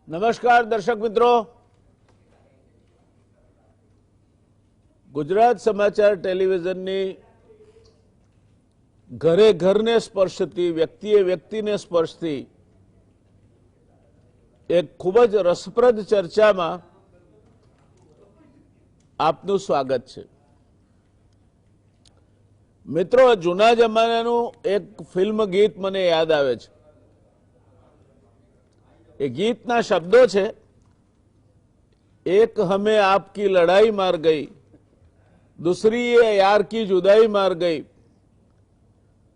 નમસ્કાર દર્શક મિત્રો, ગુજરાત સમાચાર ટેલિવિઝનની ઘરે ઘરને સ્પર્શતી, વ્યક્તિએ વ્યક્તિને સ્પર્શતી એક ખૂબ જ રસપ્રદ ચર્ચામાં આપનું સ્વાગત છે. મિત્રો, જૂના જમાનાનું એક ફિલ્મ ગીત મને યાદ આવે છે. એ ગીતના શબ્દો છે, एक हमें आपकी लड़ाई मार गई, दूसरी ये यार की जुदाई मार गई,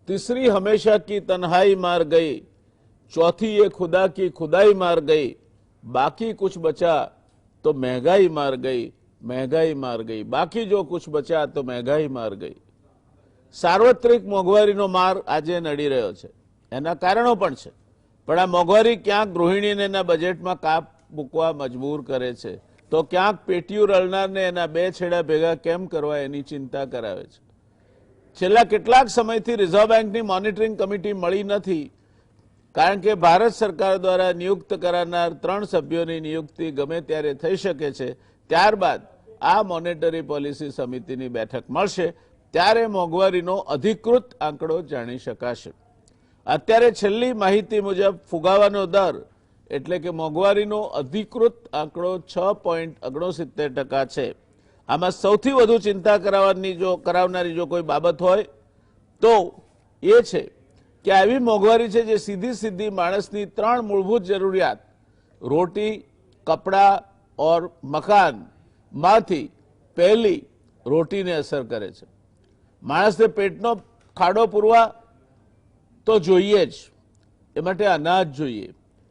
तीसरी हमेशा की तन्हाई मार गई, चौथी ये खुदा की खुदाई मार गई, बाकी कुछ बचा तो महंगाई मार गई, महंगाई मार गई, बाकी जो कुछ बचा तो महंगाई मार गई. सार्वत्रिक मोंघवारीનો માર આજે નડી રહ્યો છે. એના કારણો પણ છે, પણ આ મોંઘવારી ક્યાંક ગૃહિણીને એના બજેટમાં કાપ મૂકવા મજબૂર કરે છે, તો ક્યાંક પેટીયું રળનારને એના બે છેડા ભેગા કેમ કરવા એની ચિંતા કરાવે છે. છેલ્લા કેટલાક સમયથી રિઝર્વ બેંકની મોનિટરિંગ કમિટી મળી નથી, કારણ કે ભારત સરકાર દ્વારા નિયુક્ત કરાનાર 3 સભ્યોની નિયુક્તિ ગમે ત્યારે થઈ શકે છે. ત્યારબાદ આ મોનેટરી પોલિસી સમિતિની બેઠક મળશે, ત્યારે મોંઘવારીનો અધિકૃત આંકડો જાણી શકાશે. અત્યારે છેલ્લી માહિતી મુજબ ફુગાવાનો દર એટલે કે મોંઘવારીનો અધિકૃત આંકડો 6.69% છે. આમાં સૌથી વધુ ચિંતા કરાવનારી જો કોઈ બાબત હોય તો એ છે કે આવી મોંઘવારી છે જે સીધી માણસની 3 મૂળભૂત જરૂરિયાત રોટી, કપડા ઓર મકાન માંથી પહેલી રોટીને અસર કરે છે. માણસને પેટનો ખાડો પૂરવા તો જોઈએ જ, એ માટે અનાજ જોઈએ,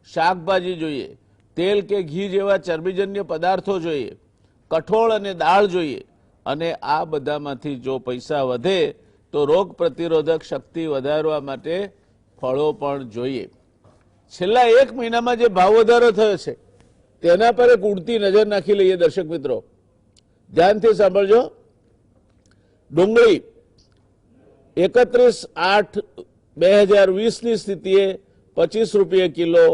શાકભાજી જોઈએ, તેલ કે ઘી જેવા ચરબીજન્ય પદાર્થો જોઈએ, કઠોળ અને દાળ જોઈએ, અને આ બધામાંથી જો પૈસા વધે તો રોગ પ્રતિરોધક શક્તિ વધારવા માટે ફળો પણ જોઈએ. છેલ્લા 1 મહિનામાં જે ભાવ વધારો થયો છે તેના પર એક ઉડતી નજર નાખી લઈએ. દર્શક મિત્રો, ધ્યાનથી સાંભળજો. ડુંગળી 31/8/2020ની સ્થિતિએ 25 રૂપિયા કિલો,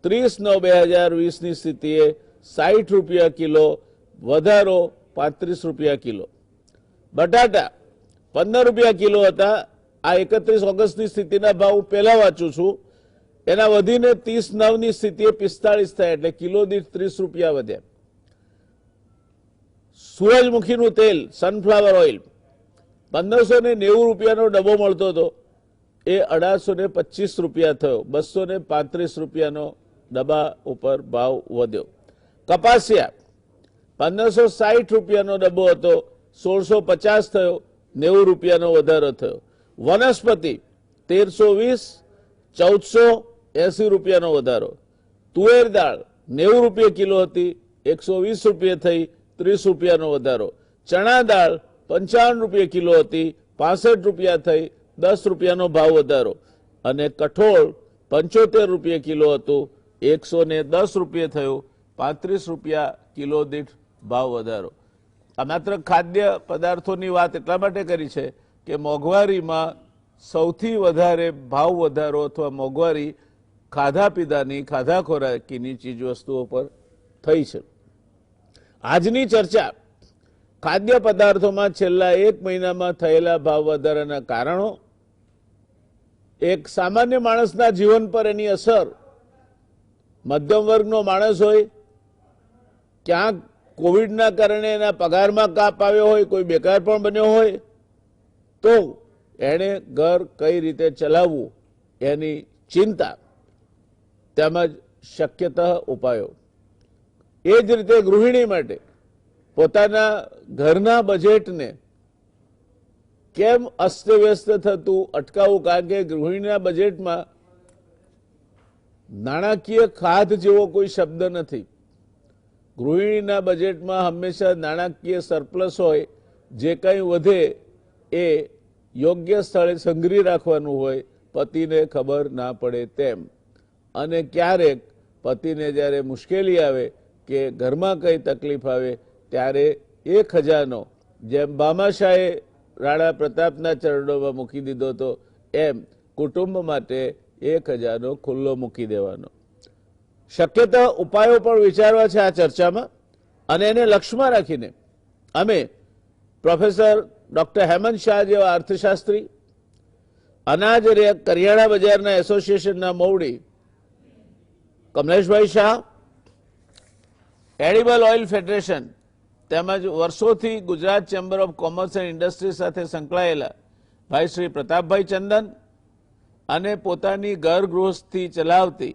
30/9/2020ની સ્થિતિએ 60 રૂપિયા કિલો, વધારો 35 રૂપિયા કિલો. બટાટા 15 રૂપિયા કિલો હતા. આ 31 ઓગસ્ટની સ્થિતિના ભાવ પહેલા વાંચું છું. એના વધીને 30/9ની સ્થિતિએ 45 થયા, એટલે કિલો દીઠ 30 રૂપિયા વધ્યા. સૂરજમુખીનું તેલ, સનફ્લાવર ઓઇલ 1590 રૂપિયાનો ડબ્બો મળતો હતો, એ 1825 રૂપિયા થયો, 235 રૂપિયાનો ડબ્બા ઉપર ભાવ વધ્યો. કપાસિયા 1560 રૂપિયાનો ડબ્બો હતો, 1650 થયો, 90 રૂપિયાનો વધારો થયો. વનસ્પતિ 1320, 1480 રૂપિયાનો વધારો. તુવેર દાળ 90 રૂપિયા કિલો હતી, 120 રૂપિયા થઈ, 30 રૂપિયાનો વધારો. ચણા દાળ 55 રૂપિયા કિલો હતી, 65 રૂપિયા થઈ, 10 રૂપિયાનો ભાવ વધારો. અને કઠોળ 75 રૂપિયા કિલો હતું, 110 રૂપિયા થયું, 35 રૂપિયા કિલો દીઠ ભાવ વધારો. આ માત્ર ખાદ્ય પદાર્થોની વાત એટલા માટે કરી છે કે મોંઘવારીમાં સૌથી વધારે ભાવ વધારો અથવા મોંઘવારી ખાધા પીધાની, ખાધા ખોરાકીની ચીજ વસ્તુઓ પર થઈ છે. આજની ચર્ચા ખાદ્ય પદાર્થોમાં છેલ્લા 1 મહિનામાં થયેલા ભાવ વધારાના કારણો, એક સામાન્ય માણસના જીવન પર એની અસર, મધ્યમ વર્ગનો માણસ હોય, ક્યાંક કોવિડના કારણે એના પગારમાં કાપ આવ્યો હોય, કોઈ બેકાર પણ બન્યો હોય, તો એણે ઘર કઈ રીતે ચલાવવું એની ચિંતા, તેમજ શક્યતઃ ઉપાયો. એ જ રીતે ગૃહિણી માટે પોતાના ઘરના બજેટને કેમ અસ્તવ્યસ્ત થતું અટકાવવું, કારણ કે ગૃહિણીના બજેટમાં નાણાકીય ખાધ જેવો કોઈ શબ્દ નથી. ગૃહિણીના બજેટમાં હંમેશા નાણાકીય સરપ્લસ હોય, જે કંઈ વધે એ યોગ્ય સ્થળે સંગ્રહી રાખવાનું હોય, પતિને ખબર ના પડે તેમ. અને ક્યારેક પતિને જ્યારે મુશ્કેલી આવે કે ઘરમાં કંઈ તકલીફ આવે ત્યારે એ ખજાનો, જેમ ભામાશાહે રાણા પ્રતાપના ચરણોમાં મૂકી દીધો હતો, એમ કુટુંબ માટે એ ખજાનો ખુલ્લો મૂકી દેવાનો. શક્યતા ઉપાયો પણ વિચારવા છે આ ચર્ચામાં, અને એને લક્ષ્યમાં રાખીને અમે પ્રોફેસર ડોક્ટર હેમંત શાહ જેવા અર્થશાસ્ત્રી, અનાજ કરિયાણા બજારના એસોસિએશનના મોવડી કમલેશભાઈ શાહ, એડિબલ ઓઇલ ફેડરેશન તેમજ વર્ષોથી Gujarat chamber of commerce and industry સાથે સંકળાયેલા ભાઈ શ્રી પ્રતાપભાઈ ચંદન, અને પોતાની ઘર ગૃહસ્થી ચલાવતી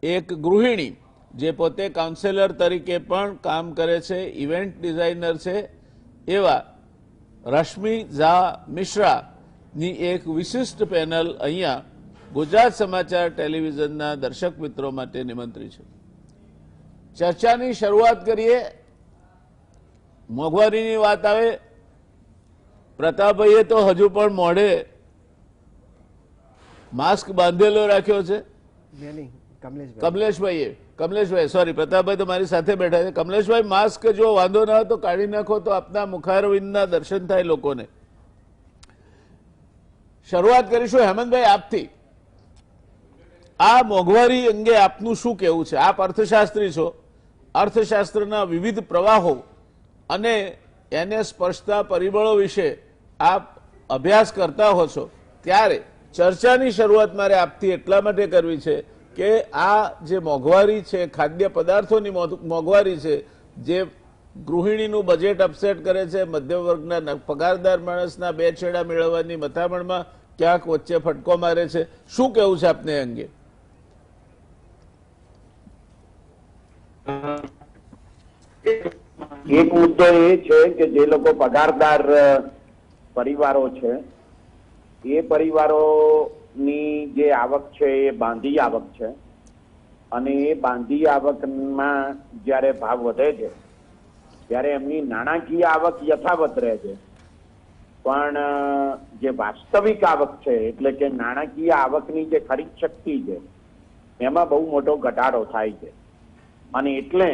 એક ગૃહિણી જે પોતે કાઉન્સેલર તરીકે પણ કામ કરે છે, ઇવેન્ટ ડિઝાઇનર છે, એવા રશ્મિ ઝા મિશ્રાની એક વિશિષ્ટ પેનલ અહીંયા ગુજરાત સમાચાર ટેલિવિઝનના દર્શક મિત્રો માટે નિમંત્રિત છે. ચર્ચાની શરૂઆત કરીએ. મોંઘવારીની વાત આવે, પ્રતાપભાઈએ તો હજુ પણ મોઢે માસ્ક બાંધેલો રાખ્યો છે. કમલેશભાઈ સોરી, પ્રતાપભાઈ તો મારી સાથે બેઠા છે. કમલેશભાઈ, માસ્ક જો વાંધો ના હોય તો કાઢી નાખો તો આપના મુખારવિંદના દર્શન થાય લોકોને. શરૂઆત કરીશું હેમંતભાઈ આપથી. આ મોંઘવારી અંગે આપનું શું કહેવું છે? આપ અર્થશાસ્ત્રી છો, અર્થશાસ્ત્રના વિવિધ પ્રવાહો અને એને સ્પર્શતા પરિબળો વિશે આપ અભ્યાસ કરતા હો છો, ત્યારે ચર્ચાની શરૂઆત મારે આપથી એટલા માટે કરવી છે કે આ જે મોંઘવારી છે, ખાદ્ય પદાર્થોની મોંઘવારી છે, જે ગૃહિણીનું બજેટ અપસેટ કરે છે, મધ્યમ વર્ગના પગારદાર માણસના બે છેડા મેળવવાની મથામણમાં ક્યાંક વચ્ચે ફટકો મારે છે. શું કહેવું છે આપને એ અંગે? એક મુદ્દો એ છે કે જે લોકો પગારદાર પરિવારો છે, એ પરિવારોની જે આવક છે એ બાંધી આવક છે, અને એ બાંધી આવકમાં જ્યારે ભાવ વધે છે ત્યારે એમની નાણાકીય આવક યથાવત રહે છે, પણ જે વાસ્તવિક આવક છે એટલે કે નાણાકીય આવકની જે ખરીદ શક્તિ છે એમાં બહુ મોટો ઘટાડો થાય છે, અને એટલે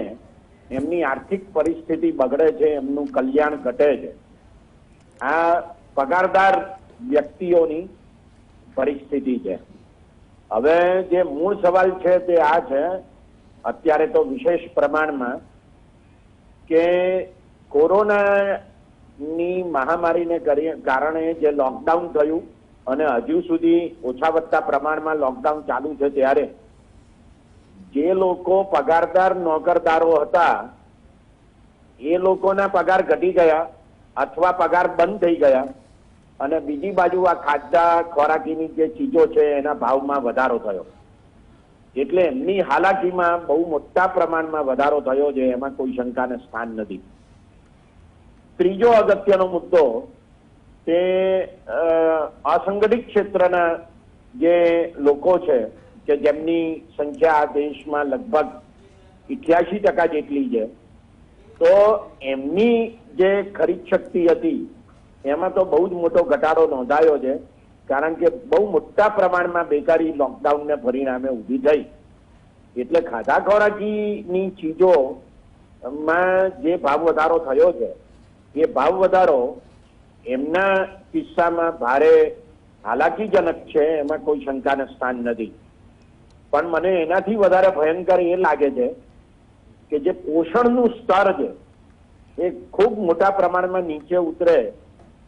એમની આર્થિક પરિસ્થિતિ બગડે છે, એમનું કલ્યાણ ઘટે છે. આ પગારદાર વ્યક્તિઓની પરિસ્થિતિ છે. હવે જે મૂળ સવાલ છે તે આ છે, અત્યારે તો વિશેષ પ્રમાણમાં, કે કોરોનાની મહામારીને કારણે જે લોકડાઉન થયું અને હજુ સુધી ઓછા વધતા પ્રમાણમાં લોકડાઉન ચાલુ છે, ત્યારે જે લોકો પગારદાર નોકરદારો હતા એ લોકોના પગાર ઘટી ગયા અથવા પગાર બંધ થઈ ગયા, અને બીજી બાજુ આ ખાદ્ય ખોરાકીની જે ચીજો છે એના ભાવમાં વધારો થયો, એટલે એમની હાલાકીમાં બહુ મોટા પ્રમાણમાં વધારો થયો છે, એમાં કોઈ શંકાને સ્થાન નથી. ત્રીજો અગત્યનો મુદ્દો તે અસંગઠિત ક્ષેત્રના જે લોકો છે કે જેમની સંખ્યા આ દેશમાં લગભગ 88% જેટલી છે, તો એમની જે ખરીદ શક્તિ હતી એમાં તો બહુ જ મોટો ઘટાડો નોંધાયો છે, કારણ કે બહુ મોટા પ્રમાણમાં બેકારી લોકડાઉનને પરિણામે ઊભી થઈ. એટલે ખાધા ખોરાકીની ચીજોમાં જે ભાવ વધારો થયો છે એ ભાવ વધારો એમના કિસ્સામાં ભારે હાલાકીજનક છે, એમાં કોઈ શંકાને સ્થાન નથી. પણ મને એનાથી વધારે ભયંકર એ લાગે છે કે જે પોષણનું સ્તર છે એ ખૂબ મોટા પ્રમાણમાં નીચે ઉતરે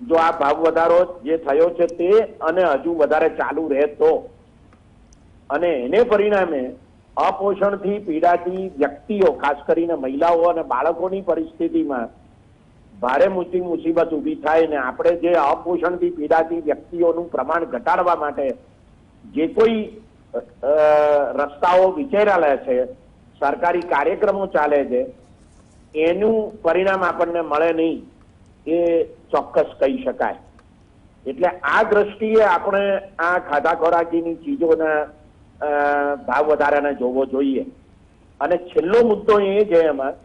જો આ ભાવ વધારો જે થયો છે તે અને હજુ વધારે ચાલુ રહે તો, અને એને પરિણામે અપોષણથી પીડાતી વ્યક્તિઓ, ખાસ કરીને મહિલાઓ અને બાળકોની પરિસ્થિતિમાં ભારે મોટી મુસીબત ઊભી થાય. ને આપણે જે અપોષણથી પીડાતી વ્યક્તિઓનું પ્રમાણ ઘટાડવા માટે જે કોઈ રસ્તાઓ વિચારેલા છે, સરકારી કાર્યક્રમો ચાલે છે, એનું પરિણામ આપણને મળે નહીં એ ચોક્કસ કહી શકાય. એટલે આ દ્રષ્ટિએ આપણે આ ખાધા ખોરાકીની ચીજોના ભાવ વધારાને જોવો જોઈએ. અને છેલ્લો મુદ્દો એ છે એમાં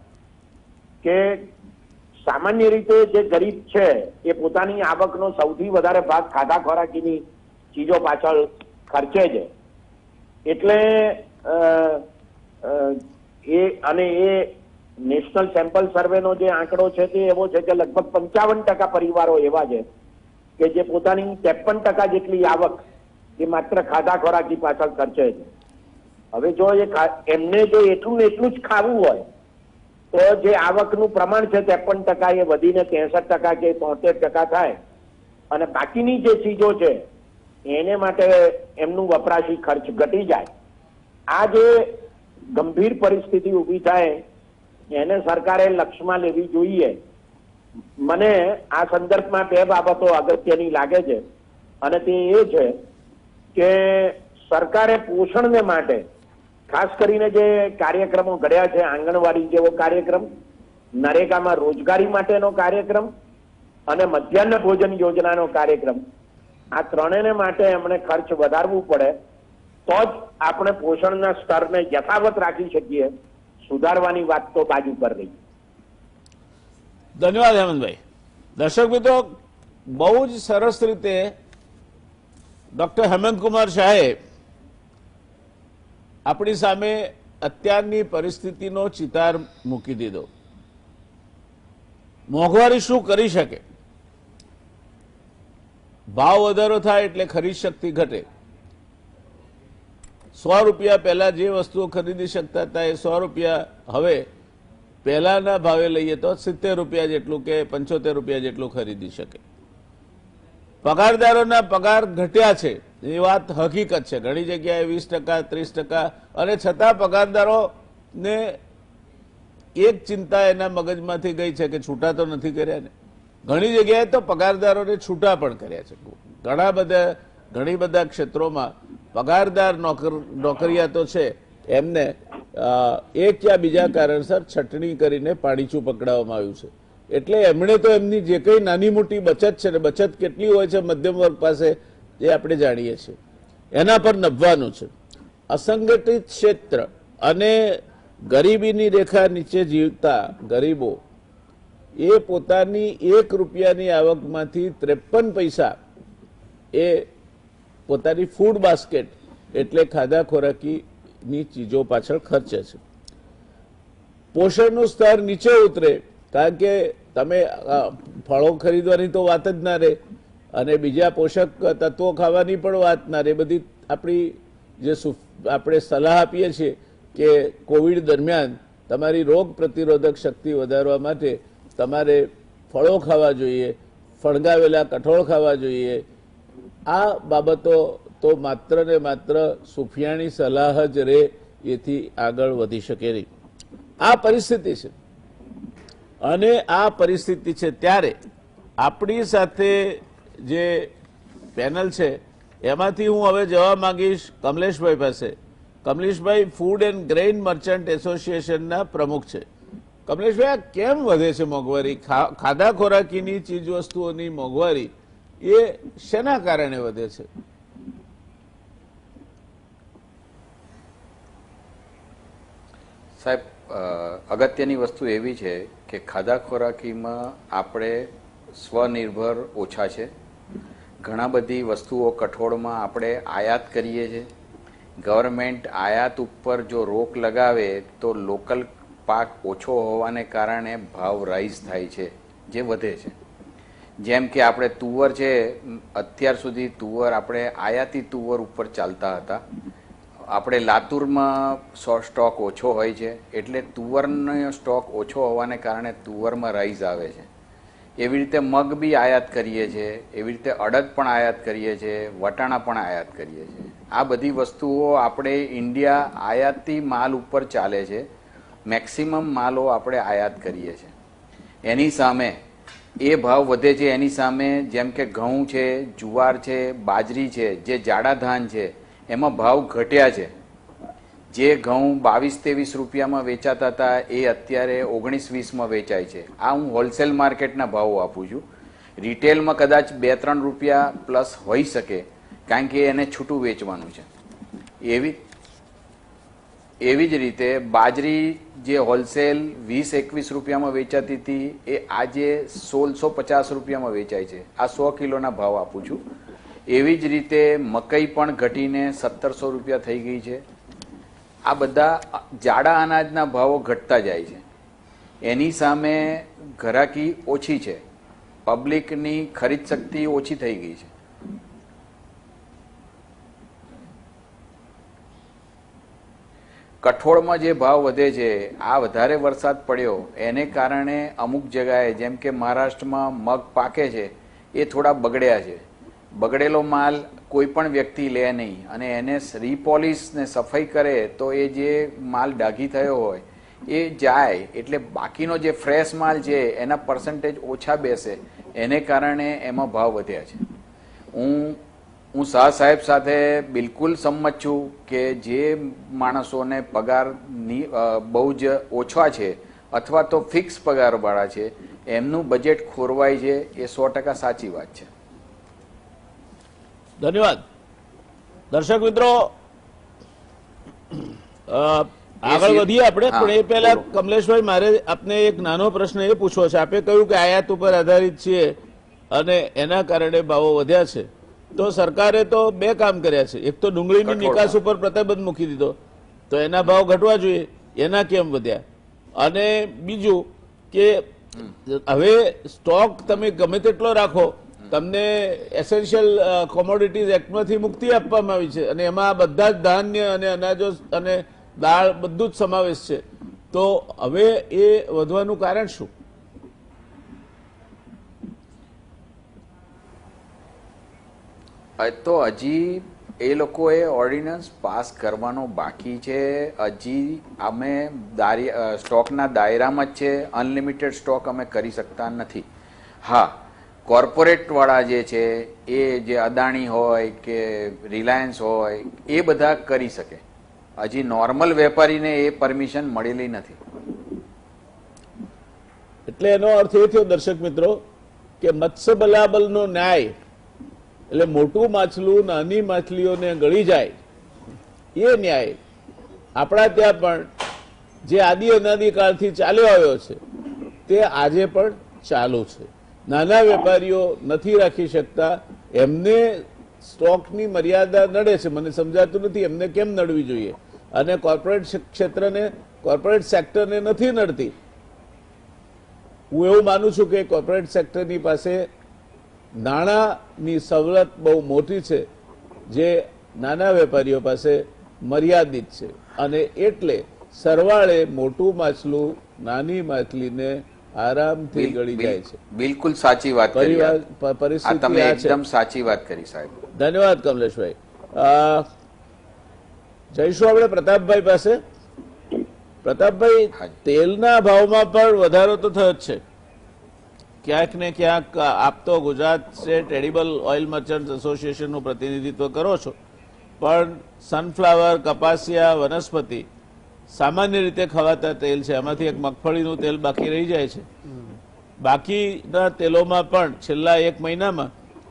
કે સામાન્ય રીતે જે ગરીબ છે એ પોતાની આવકનો સૌથી વધારે ભાગ ખાધા ખોરાકીની ચીજો પાછળ ખર્ચે છે. એટલે એ નેશનલ સેમ્પલ સર્વેનો જે આંકડો છે તે એવો છે કે લગભગ 55% પરિવારો એવા છે કે જે પોતાની 53% જેટલી આવક એ માત્ર ખાધા ખોરાકી પાછળ ખર્ચે છે. હવે જો એમને જો એટલું ને એટલું જ ખાવું હોય તો જે આવકનું પ્રમાણ છે 53% એ વધીને 63% કે 73% થાય અને બાકીની જે ચીજો છે એને માટે એમનું વપરાશી ખર્ચ ઘટી જાય. આ જે ગંભીર પરિસ્થિતિ ઊભી થાય એને સરકારે લક્ષ્યમાં લેવી જોઈએ. મને આ સંદર્ભમાં બે બાબતો અગત્યની લાગે છે અને તે એ છે કે સરકારે પોષણને માટે ખાસ કરીને જે કાર્યક્રમો ઘડ્યા છે, આંગણવાડી જેવો કાર્યક્રમ, નરેગામાં રોજગારી માટેનો કાર્યક્રમ અને મધ્યાહન ભોજન યોજનાનો કાર્યક્રમ, આ ત્રણેયને માટે એમણે ખર્ચ વધારવું પડે તો જ આપણે પોષણના સ્તરને યથાવત રાખી શકીએ. સુધારવાની વાત તો બાજુ પર રહી. ધન્યવાદ હેમંતભાઈ. દર્શક મિત્રો, બહુ જ સરસ રીતે ડોક્ટર હેમંતકુમાર શાહે આપણી સામે અત્યારની પરિસ્થિતિનો ચિતાર મૂકી દીધો. મોંઘવારી શું કરી શકે? ભાવ વધારો થાય એટલે ખરીદ શક્તિ ઘટે. 100 રૂપિયા પહેલા જે વસ્તુઓ ખરીદી શકતા હતા એ 100 રૂપિયા હવે પહેલાના ભાવે લઈએ તો 70 રૂપિયા જેટલું કે 75 રૂપિયા જેટલું ખરીદી શકે. પગારદારોના પગાર ઘટ્યા છે એ વાત હકીકત છે. ઘણી જગ્યાએ 20%, 30%, અને છતાં પગારદારોને એક ચિંતા એના મગજમાંથી ગઈ છે કે છૂટા તો નથી કર્યા ને. ઘણી જગ્યાએ તો પગારદારોને છૂટા પણ કર્યા છે. ઘણી બધા ક્ષેત્રોમાં પગારદાર નોકરિયાતો છે એમને એક યા બીજા કારણસર છટણી કરીને પાણીચું પકડાવવામાં આવ્યું છે. એટલે એમણે તો એમની જે કંઈ નાની મોટી બચત છે ને, બચત કેટલી હોય છે મધ્યમ વર્ગ પાસે એ આપણે જાણીએ છીએ, એના પર નભવાનું છે. અસંગઠિત ક્ષેત્ર અને ગરીબીની રેખા નીચે જીવતા ગરીબો એ પોતાની 1 રૂપિયાની આવકમાંથી 53 પૈસા એ પોતાની ફૂડ બાસ્કેટ એટલે ખાધા ખોરાકીની ચીજો પાછળ ખર્ચે છે. પોષણનું સ્તર નીચે ઉતરે કારણ કે તમે ફળો ખરીદવાની તો વાત જ ના રહે અને બીજા પોષક તત્વો ખાવાની પણ વાત ના રહે. બધી આપણી જે આપણે સલાહ આપીએ છીએ કે કોવિડ દરમિયાન તમારી રોગ પ્રતિરોધક શક્તિ વધારવા માટે તમારે ફળો ખાવા જોઈએ, ફળગાવેલા કઠોળ ખાવા જોઈએ. આ બાબતો તો માત્ર ને માત્ર સુફિયાણી સલાહ જ રહે, એથી આગળ વધી શકે નહીં. આ પરિસ્થિતિ છે અને આ પરિસ્થિતિ છે ત્યારે આપણી સાથે જે પેનલ છે એમાંથી હું હવે જવા માંગીશ કમલેશભાઈ પાસે. કમલેશભાઈ ફૂડ એન્ડ ગ્રેઇન મર્ચન્ટ એસોસિએશનના પ્રમુખ છે. કમલેશભાઈ, આ કેમ વધે છે મોંઘવારી? ખાધા ખોરાકીની ચીજ વસ્તુઓની મોંઘવારી એ શેના કારણે વધે છે? સાહેબ, અગત્યની વસ્તુ એવી છે કે ખાધા ખોરાકીમાં આપણે સ્વનિર્ભર ઓછા છે. ઘણા બધી વસ્તુઓ કઠોળમાં આપણે આયાત કરીએ છીએ. ગવર્મેન્ટ આયાત ઉપર જો રોક લગાવે તો લોકલ પાક ઓછો હોવાને કારણે ભાવ રાઈઝ થાય છે, જે વધે છે. જેમ કે આપણે તુવર છે, અત્યાર સુધી તુવર આપણે આયાતી તુવર ઉપર ચાલતા હતા. આપણે લાતુરમાં સ્ટોક ઓછો હોય છે એટલે તુવરનો સ્ટોક ઓછો હોવાને કારણે તુવરમાં રાઈઝ આવે છે. એવી રીતે મગ બી આયાત કરીએ છીએ, એવી રીતે અડદ પણ આયાત કરીએ છીએ, વટાણા પણ આયાત કરીએ છીએ. આ બધી વસ્તુઓ આપણે ઇન્ડિયા આયાતી માલ ઉપર ચાલે છે. મેક્સિમમ માલો આપણે આયાત કરીએ છીએ. એની સામે એ ભાવ વધે છે. એની સામે જેમ કે ઘઉં છે, જુવાર છે, બાજરી છે, જે જાડા ધાન છે, એમાં ભાવ ઘટ્યા છે. જે ઘઉં 22-23 રૂપિયામાં વેચાતા હતા એ અત્યારે 19-20માં વેચાય છે. આ હું હોલસેલ માર્કેટના ભાવો આપું છું. રિટેલમાં કદાચ 2-3 રૂપિયા પ્લસ હોઈ શકે, કારણ કે એને છૂટું વેચવાનું છે. એવી જ રીતે બાજરી જે હોલસેલ 20-21 રૂપિયામાં વેચાતી હતી એ આજે 1650 રૂપિયામાં વેચાય છે. આ 100 કિલોના ભાવ આપું છું. એવી જ રીતે મકઈ પણ ઘટીને 1700 રૂપિયા થઈ ગઈ છે. આ બધા જાડા અનાજના ભાવો ઘટતા જાય છે. એની સામે ઘરાકી ઓછી છે, પબ્લિકની ખરીદ શક્તિ ઓછી થઈ ગઈ છે. કઠોળમાં જે ભાવ વધે છે, આ વધારે વરસાદ પડ્યો એને કારણે અમુક જગાએ જેમ કે મહારાષ્ટ્રમાં મગ પાકે છે એ થોડા બગડ્યા છે. બગડેલો માલ કોઈ પણ વ્યક્તિ લે નહીં અને એને રીપોલિશ ને સફાઈ કરે તો એ જે માલ ડાઘી થયો હોય એ જાય, એટલે બાકીનો જે ફ્રેશ માલ છે એના પર્સન્ટેજ ઓછા બેસે, એને કારણે એમાં ભાવ વધ્યા છે. હું શાહ સાહેબ સાથે બિલકુલ સંમત છું કે જે માણસોને પગારની બહુ જ ઓછા છે અથવા તો ફિક્સ પગારવાળા છે એમનું બજેટ ખોરવાય છે, એ 100% સાચી વાત છે. ધન્યવાદ. દર્શક મિત્રો, આગળ વધીએ આપણે, પણ એ પહેલા કમલેશભાઈ મારે આપને એક નાનો પ્રશ્ન એ પૂછવો છે. આપે કહ્યું કે આયાત ઉપર આધારિત છીએ અને એના કારણે ભાવો વધ્યા છે, તો સરકારે તો બે કામ કર્યા છે. એક તો ડુંગળીની નિકાસ ઉપર પ્રતિબંધ મૂકી દીધો, તો એના ભાવ ઘટવા જોઈએ, એના કેમ વધ્યા? અને બીજું કે હવે સ્ટોક તમે ગમે તેટલો રાખો, તમને એસેન્શિયલ કોમોડિટીઝ એક્ટમાંથી મુક્તિ આપવામાં આવી છે અને એમાં બધા જ ધાન્ય અને અનાજો અને દાળ બધું જ સમાવેશ છે. તો હવે એ વધવાનું કારણ શું? તો હજી એ લોકોએ ઓર્ડિનન્સ પાસ કરવાનો બાકી છે. હજી અમે સ્ટોકના દાયરામાં જ છે. અનલિમિટેડ સ્ટોક અમે કરી શકતા નથી. હા, કોર્પોરેટ વાળા જે છે એ જે અદાણી હોય કે રિલાયન્સ હોય એ બધા કરી શકે. હજી નોર્મલ વેપારીને એ પરમિશન મળેલી નથી. એટલે એનો અર્થ એ થયો દર્શક મિત્રો કે મત્સ્ય બલાબલનો ન્યાય, એટલે મોટું માછલું નાની માછલીઓને ગળી જાય એ ન્યાય આપણા ત્યાં પણ જે આદિ અનાદિકાળથી ચાલ્યો આવ્યો છે તે આજે પણ ચાલુ છે. નાના વેપારીઓ નથી રાખી શકતા, એમને સ્ટોકની મર્યાદા નડે છે. મને સમજાતું નથી એમને કેમ નડવી જોઈએ, અને કોર્પોરેટ ક્ષેત્રને, કોર્પોરેટ સેક્ટરને નથી નડતી. હું એવું માનું છું કે કોર્પોરેટ સેક્ટરની પાસે નાણાંની સવલત બહુ મોટી છે, જે નાના વેપારીઓ પાસે મર્યાદિત છે, અને એટલે સરવાળે મોટું માછલું નાની માછલીને આરામથી ગળી જાય છે. બિલકુલ સાચી વાત કરી. પરિસ્થિતિ તમે એકદમ સાચી વાત કરી સાહેબ. ધન્યવાદ કમલેશભાઈ. જઈશું આપણે પ્રતાપભાઈ પાસે. પ્રતાપભાઈ, તેલના ભાવમાં પણ વધારો તો થયો જ છે. ક્યાંક ને ક્યાંક આપ તો Gujarat state edible oil merchant એસોસિએશનનું પ્રતિનિધિત્વ કરો છો, પણ સનફ્લાવર, કપાસિયા, વનસ્પતિ સામાન્ય રીતે ખવાતા તેલ છે. એમાંથી એક મગફળીનું તેલ બાકી રહી જાય છે. બાકીના તેલોમાં પણ છેલ્લા એક મહિનામાં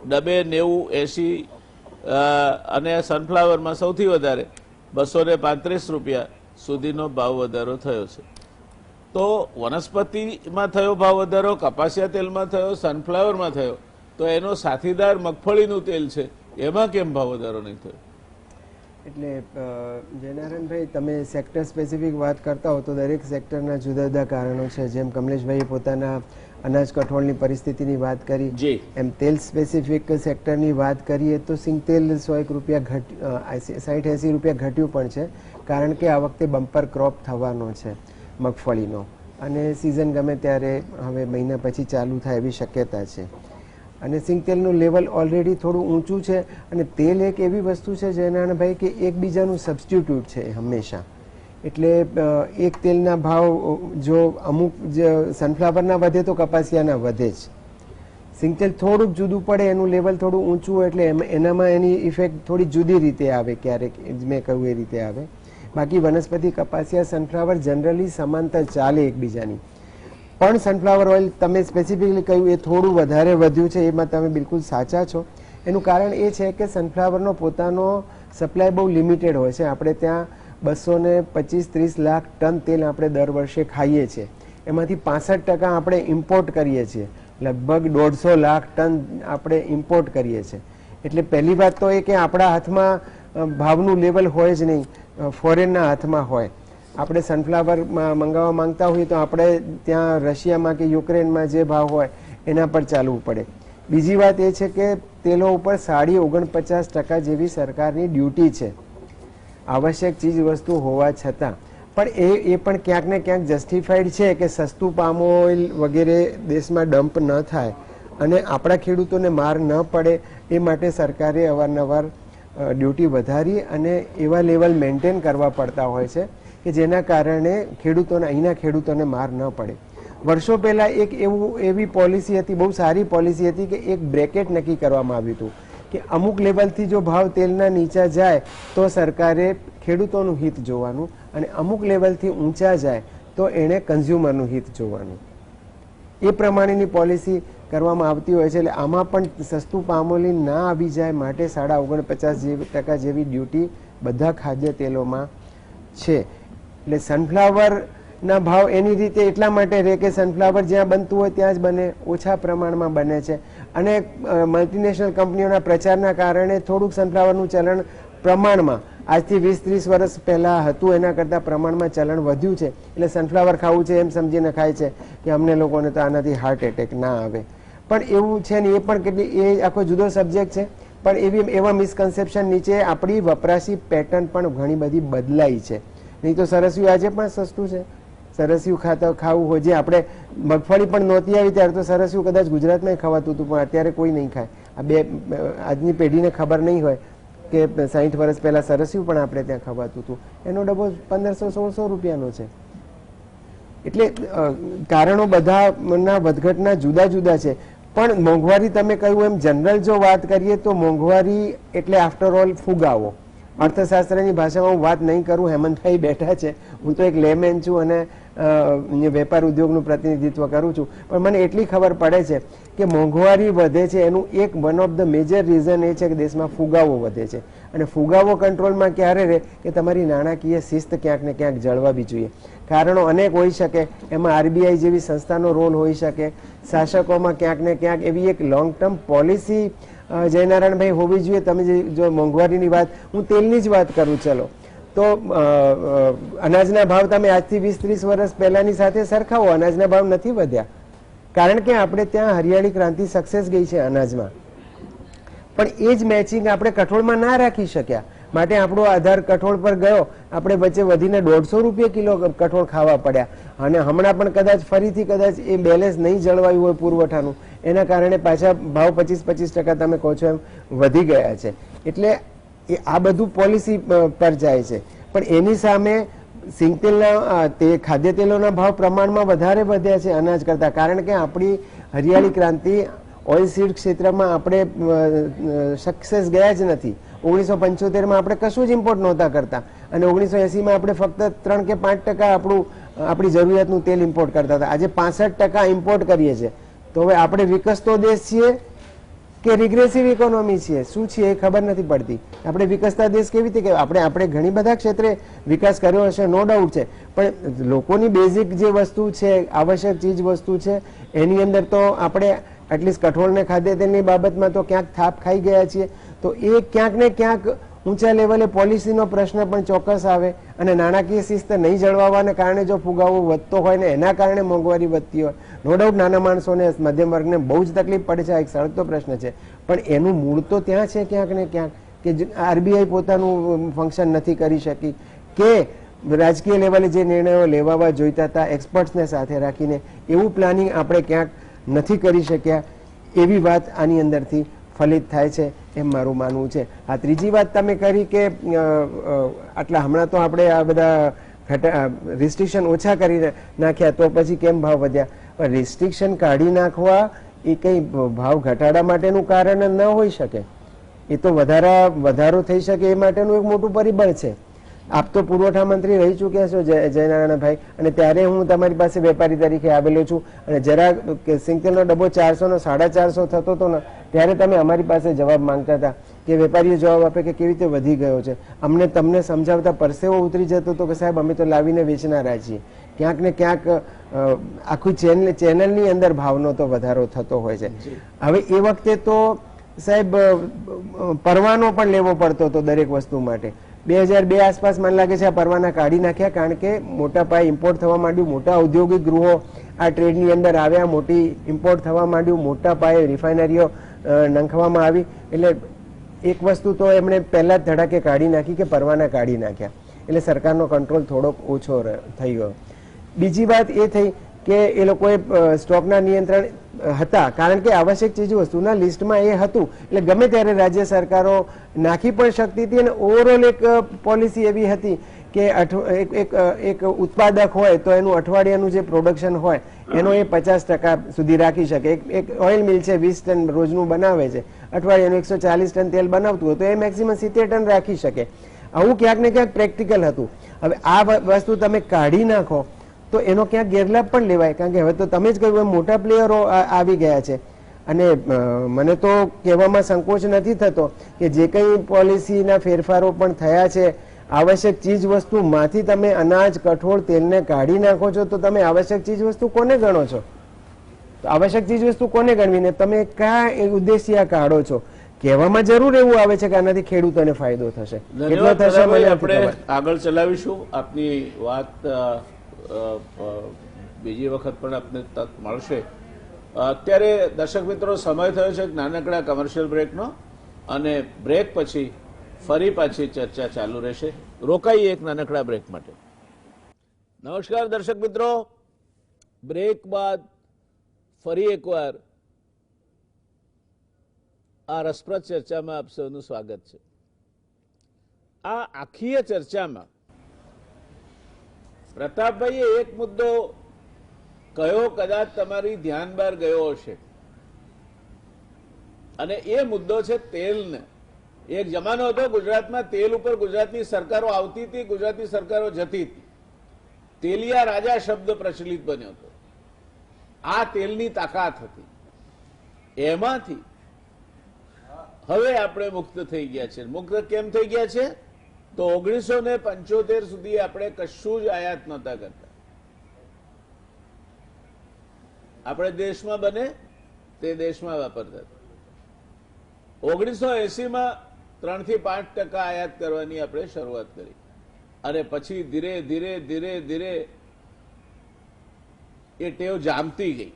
ડબે 90-80 અને સનફ્લાવરમાં સૌથી વધારે 235 રૂપિયા સુધીનો ભાવ વધારો થયો છે. તો વનસ્પતિમાં થયો ભાવ વધારો, કપાસિયા તેલમાં થયો, સનફ્લાવરમાં થયો, તો એનો સાથીદાર મગફળીનું તેલ છે, એમાં કેમ ભાવ વધારો નહીં થયો? એટલે જયનારાયણભાઈ, તમે સેક્ટર સ્પેસિફિક વાત કરતા હો તો દરેક સેક્ટરના જુદા જુદા કારણો છે. જેમ કમલેશભાઈએ પોતાના અનાજ કઠોળની પરિસ્થિતિની વાત કરી, એમ તેલ સ્પેસિફિક સેક્ટરની વાત કરીએ તો સિંગ તેલ 100 રૂપિયા 60-80 રૂપિયા ઘટ્યું પણ છે, કારણ કે આ વખતે બમ્પર ક્રોપ થવાનો છે મગફળીનો, અને સિઝન ગમે ત્યારે હવે મહિના પછી ચાલુ થાય એવી શક્યતા છે. અને સિંગ તેલનું લેવલ ઓલરેડી થોડું ઊંચું છે, અને તેલ એક એવી વસ્તુ છે જયનારાયણભાઈ કે એકબીજાનું સબસ્ટિટ્યૂટ છે હંમેશા. એટલે એક તેલના ભાવ જો અમુક સનફ્લાવરના વધે તો કપાસિયાના વધે જ. સિંગ તેલ થોડુંક જુદું પડે, એનું લેવલ થોડું ઊંચું હોય એટલે એનામાં એની ઇફેક્ટ થોડી જુદી રીતે આવે, ક્યારેક મેં કહ્યું એ રીતે આવે. બાકી વનસ્પતિ, કપાસિયા, સનફ્લાવર જનરલી સમાંતર ચાલે એકબીજાની. પણ સનફ્લાવર ઓઇલ તમે સ્પેસિફિકલી કહ્યું એ થોડું વધારે વધ્યું છે, એમાં તમે બિલકુલ સાચા છો. એનું કારણ એ છે કે સનફ્લાવરનો પોતાનો સપ્લાય બહુ લિમિટેડ હોય છે. આપણે ત્યાં 225-30 લાખ ટન તેલ આપણે દર વર્ષે ખાઈએ છીએ, એમાંથી 65% આપણે ઇમ્પોર્ટ કરીએ છીએ. લગભગ 150 લાખ ટન આપણે ઇમ્પોર્ટ કરીએ છીએ. એટલે પહેલી વાત તો એ કે આપણા હાથમાં ભાવનું લેવલ હોય જ નહીં, ફોરેનના હાથમાં હોય. આપણે સનફ્લાવરમાં મંગાવવા માંગતા હોઈએ તો આપણે ત્યાં રશિયામાં કે યુક્રેનમાં જે ભાવ હોય એના પર ચાલવું પડે. બીજી વાત એ છે કે તેલો ઉપર 49.5% જેવી સરકારની ડ્યુટી છે, આવશ્યક ચીજ વસ્તુ હોવા છતાં. પણ એ પણ ક્યાંક ને ક્યાંક જસ્ટિફાઈડ છે કે સસ્તું પામ ઓઇલ વગેરે દેશમાં ડમ્પ ન થાય અને આપણા ખેડૂતોને માર ન પડે એ માટે સરકારે અવારનવાર ડ્યુટી વધારી અને એવા લેવલ મેન્ટેન કરવા પડતા હોય છે કે જેના કારણે અહીંના ખેડૂતોને માર ન પડે. વર્ષો પહેલા એક એવી પોલિસી હતી, બહુ સારી પોલિસી હતી કે એક બ્રેકેટ નક્કી કરવામાં આવ્યું હતું કે અમુક લેવલથી જો ભાવ તેલના નીચા જાય તો સરકારે ખેડૂતોનું હિત જોવાનું અને અમુક લેવલથી ઊંચા જાય તો એણે કન્ઝ્યુમરનું હિત જોવાનું. એ પ્રમાણેની પોલિસી કરવામાં આવતી હોય છે. એટલે આમાં પણ સસ્તું પામોલીન ના આવી જાય માટે 49.5% જેવી ડ્યુટી બધા ખાદ્ય તેલોમાં છે. એટલે સનફ્લાવરના ભાવ એની રીતે એટલા માટે રહે કે સનફ્લાવર જ્યાં બનતું હોય ત્યાં જ બને, ઓછા પ્રમાણમાં બને છે અને મલ્ટીનેશનલ કંપનીઓના પ્રચારના કારણે થોડુંક સનફ્લાવરનું ચલણ પ્રમાણમાં આજથી 20-30 વર્ષ પહેલા હતું એના કરતાં પ્રમાણમાં ચલણ વધ્યું છે. એટલે સનફ્લાવર ખાવું છે એમ સમજીને ખાય છે કે અમને લોકોને તો આનાથી હાર્ટ એટેક ના આવે. પણ એવું છે ને, એ પણ કેટલી એ આખો જુદો સબ્જેક્ટ છે. પણ એવા મિસકન્સેપ્શન નીચે આપણી વપરાશી પેટર્ન પણ ઘણી બધી બદલાઈ છે. નહીં તો સરસ્યું આજે પણ સસ્તું છે. સરસ્યું ખાવું હોય, જે આપણે મગફળી પણ નહોતી આવી ત્યારે તો સરસ્યું કદાચ ગુજરાતમાં ખવાતું હતું, પણ અત્યારે કોઈ નહીં ખાય. આજની પેઢીને ખબર નહીં હોય કે 60 વર્ષ પહેલા સરસ્યું પણ આપણે ત્યાં ખવાતું હતું. એનો ડબ્બો 1500-1600 રૂપિયાનો છે. એટલે કારણો બધાના વધઘટના જુદા જુદા છે. પણ મોંઘવારી, તમે કહ્યું એમ જનરલ જો વાત કરીએ તો મોંઘવારી એટલે આફ્ટર ઓલ ફુગાવો. અર્થશાસ્ત્રની ભાષામાં હું વાત નહીં કરું, હેમંતભાઈ બેઠા છે, હું તો એક લેમેન છું અને વેપાર ઉદ્યોગનું પ્રતિનિધિત્વ કરું છું. પણ મને એટલી ખબર પડે છે કે મોંઘવારી વધે છે એનું એક one of the major reason એ છે કે દેશમાં ફુગાવો વધે છે. અને ફુગાવો કંટ્રોલમાં ક્યારે રહે કે તમારી નાણાકીય શિસ્ત ક્યાંક ને ક્યાંક જળવાવી જોઈએ. કારણો અનેક હોઈ શકે, એમાં આરબીઆઈ જેવી સંસ્થાનો રોલ હોઈ શકે, શાસકોમાં ક્યાંક ને ક્યાંક એવી એક લોંગ ટર્મ પોલિસી જયનારાયણભાઈ હોવી જોઈએ. તમે જો મોંઘવારીની વાત, હું તેલની જ વાત કરું, ચલો તો અનાજના ભાવ તમે આજથી 20-30 વર્ષ પહેલાની સાથે સરખાવો, અનાજના ભાવ નથી વધ્યા. કારણ કે આપણે ત્યાં હરિયાળી ક્રાંતિ સક્સેસ ગઈ છે અનાજમાં. પણ એ જ મેચિંગ આપણે કઠોળમાં ના રાખી શક્યા માટે આપણો આધાર કઠોળ પર ગયો. આપણે વચ્ચે વધીને 150 રૂપિયા કિલો કઠોળ ખાવા પડ્યા અને હમણાં પણ કદાચ ફરીથી કદાચ એ બેલેન્સ નહીં જળવાયું હોય પુરવઠાનું, એના કારણે પાછા ભાવ 25% તમે કહો છો એમ વધી ગયા છે. એટલે આ બધું પોલિસી પર જાય છે. પણ એની સામે સિંગતેલના ખાદ્ય તેલોના ભાવ પ્રમાણમાં વધારે વધ્યા છે અનાજ કરતા. કારણ કે આપણી હરિયાળી ક્રાંતિ ઓઇલ સીડ ક્ષેત્રમાં આપણે સક્સેસ ગયા જ નથી. 1975માં આપણે કશું જ ઇમ્પોર્ટ નહોતા કરતા અને 1980માં આપણે ફક્ત 3 કે 5% આપણી જરૂરિયાતનું તેલ ઇમ્પોર્ટ કરતા હતા. આજે 65% ઇમ્પોર્ટ કરીએ છીએ. તો હવે આપણે વિકસતો દેશ છીએ કે રિગ્રેસિવ ઇકોનોમી છીએ, શું છીએ એ ખબર નથી પડતી. આપણે વિકસતા દેશ કેવી રીતે કે આપણે ઘણી બધા ક્ષેત્રે વિકાસ કર્યો હશે, નો ડાઉટ છે, પણ લોકોની બેઝિક જે વસ્તુ છે, આવશ્યક ચીજ વસ્તુ છે, એની અંદર તો આપણે એટલીસ્ટ કઠોળ ને ખાદ્ય તેલની બાબતમાં તો ક્યાંક થાપ ખાઈ ગયા છીએ. તો એ ક્યાંક ને ક્યાંક ઊંચા લેવલે પોલિસીનો પ્રશ્ન પણ ચોક્કસ આવે અને નાણાકીય શિસ્ત નહીં જળવાવાને કારણે જો ફુગાવો વધતો હોય ને એના કારણે મોંઘવારી વધતી હોય, નો ડાઉટ નાના માણસોને, મધ્યમ વર્ગને બહુ જ તકલીફ પડે છે. આ એક સળગતો પ્રશ્ન છે. પણ એનું મૂળ તો ત્યાં છે ક્યાંક ને ક્યાંક કે આરબીઆઈ પોતાનું ફંક્શન નથી કરી શકી કે રાજકીય લેવલે જે નિર્ણયો લેવાવા જોઈતા હતા એક્સપર્ટ્સને સાથે રાખીને એવું પ્લાનિંગ આપણે ક્યાંક નથી કરી શક્યા. એવી વાત આની અંદરથી ફલિત થાય છે એમ મારું માનવું છે. આ ત્રીજી વાત તમે કરી કે આટલા હમણાં તો આપણે આ બધા રિસ્ટ્રિક્શન ઓછા કરી નાખ્યા તો પછી કેમ ભાવ વધ્યા? પણ રિસ્ટ્રિક્શન કાઢી નાખવા એ કંઈ ભાવ ઘટાડા માટેનું કારણ ન હોઈ શકે. એ તો વધારો થઈ શકે એ માટેનું એક મોટું પરિબળ છે. આપ તો પુરવઠા મંત્રી રહી ચૂક્યા છો જયનારાયણભાઈ, અને ત્યારે હું તમારી પાસે વેપારી તરીકે આવેલો છું અને જરા સિંગતેલનો ડબ્બો 400 નો 450 થતો હતો ને ત્યારે તમે અમારી પાસે જવાબ માંગતા હતા કે વેપારીઓ જવાબ આપે કે કેવી રીતે વધી ગયો છે. અમને તમને સમજાવતા પરસેવો ઉતરી જતો હતો કે સાહેબ અમે તો લાવીને વેચનારા છીએ. ક્યાંક ને ક્યાંક આખું ચેનલની અંદર ભાવનો તો વધારો થતો હોય છે. હવે એ વખતે તો સાહેબ પરવાનો પણ લેવો પડતો હતો દરેક વસ્તુ માટે. 2002 આસપાસ મને લાગે છે આ પરવાના કાઢી નાખ્યા કારણ કે મોટા પાયે ઇમ્પોર્ટ થવા માંડ્યું, મોટા ઔદ્યોગિક ગૃહો આ ટ્રેડની અંદર આવ્યા, મોટી ઇમ્પોર્ટ થવા માંડ્યું, મોટા પાયે રિફાઇનરીઓ નાખવામાં આવી. એટલે એક વસ્તુ તો એમણે પહેલા જ ધડાકે કાઢી નાખી કે પરવાના કાઢી નાખ્યા. એટલે સરકારનો કંટ્રોલ થોડોક ઓછો થઈ ગયો. બીજી વાત એ થઈ કે એ લોકોએ સ્ટોકના નિયંત્રણ હતા, કારણ કે આવશ્યક ચીજ વસ્તુના લિસ્ટમાં એ હતું, એટલે ગમે ત્યારે રાજ્ય સરકારો નાખી પણ શકતી હતી. અને ઓવરઓલ એક પોલિસી એવી હતી કે એક ઉત્પાદક હોય તો એનું અઠવાડિયાનું જે પ્રોડક્શન હોય એનો એ 50% સુધી રાખી શકે. એક ઓઇલ મિલ છે 20 ટન રોજનું બનાવે છે, અઠવાડિયાનું 140 ટન તેલ બનાવતું હોય તો એ મેક્સિમમ 70 ટન રાખી શકે. આવું ક્યાંક ને ક્યાંક પ્રેક્ટિકલ હતું. હવે આ વસ્તુ તમે કાઢી નાખો તો એનો ક્યાંક ગેરલાભ પણ લેવાય, કારણ કે હવે તો તમે જ કહ્યું મોટા પ્લેયરો આવી ગયા છે. અને મને તો કહેવામાં સંકોચ નથી થતો કે જે કંઈ પોલિસીના ફેરફારો પણ થયા છે, આવશ્યક ચીજ વસ્તુમાંથી તમે અનાજ, કઠોળ, તેલને કાઢી નાખો છો, તો તમે આવશ્યક ચીજ વસ્તુ કોને ગણો છો? તો આવશ્યક ચીજ વસ્તુ કોને ગણવીને તમે કયા ઉદ્દેશ્ય કાઢો છો? કહેવામાં જરૂર એવું આવે છે કે આનાથી ખેડૂતોને ફાયદો થશે. કેટલો થશે મને આપણે આગળ ચલાવીશું. આપની વાત બીજી વખત પણ આપને તક મળશે. અત્યારે દર્શક મિત્રો સમય થયો છે નાનકડા કમર્શિયલ બ્રેકનો, અને બ્રેક પછી ફરી પાછી ચર્ચા ચાલુ રહેશે. રોકાઈએ એક નાનકડા બ્રેક માટે. નમસ્કાર દર્શક મિત્રો, બ્રેક બાદ ફરી એકવાર આ રસપ્રદ ચર્ચામાં આપ સૌનું સ્વાગત છે. આ આખી ચર્ચામાં પ્રતાપભાઈએ એક મુદ્દો કયો કદાચ તમારી ધ્યાન બહાર ગયો હશે, અને એ મુદ્દો છે તેલને. એક જમાનો હતો ગુજરાતમાં તેલ ઉપર ગુજરાતની સરકારો આવતી હતી, ગુજરાતની સરકારો જતી હતી. તેલિયા રાજા શબ્દ પ્રચલિત બન્યો હતો. આ તેલની તાકાત હતી. એમાંથી હવે આપણે મુક્ત થઈ ગયા છે. મુક્ત કેમ થઈ ગયા છે? તો 1975 સુધી આપણે કશું જ આયાત નહોતા કરતા. આપણે દેશમાં બને તે દેશમાં વાપરતા. 1980માં 3 થી 5% આયાત કરવાની આપણે શરૂઆત કરી, અને પછી ધીરે ધીરે ધીરે ધીરે એ ટેવ જામતી ગઈ.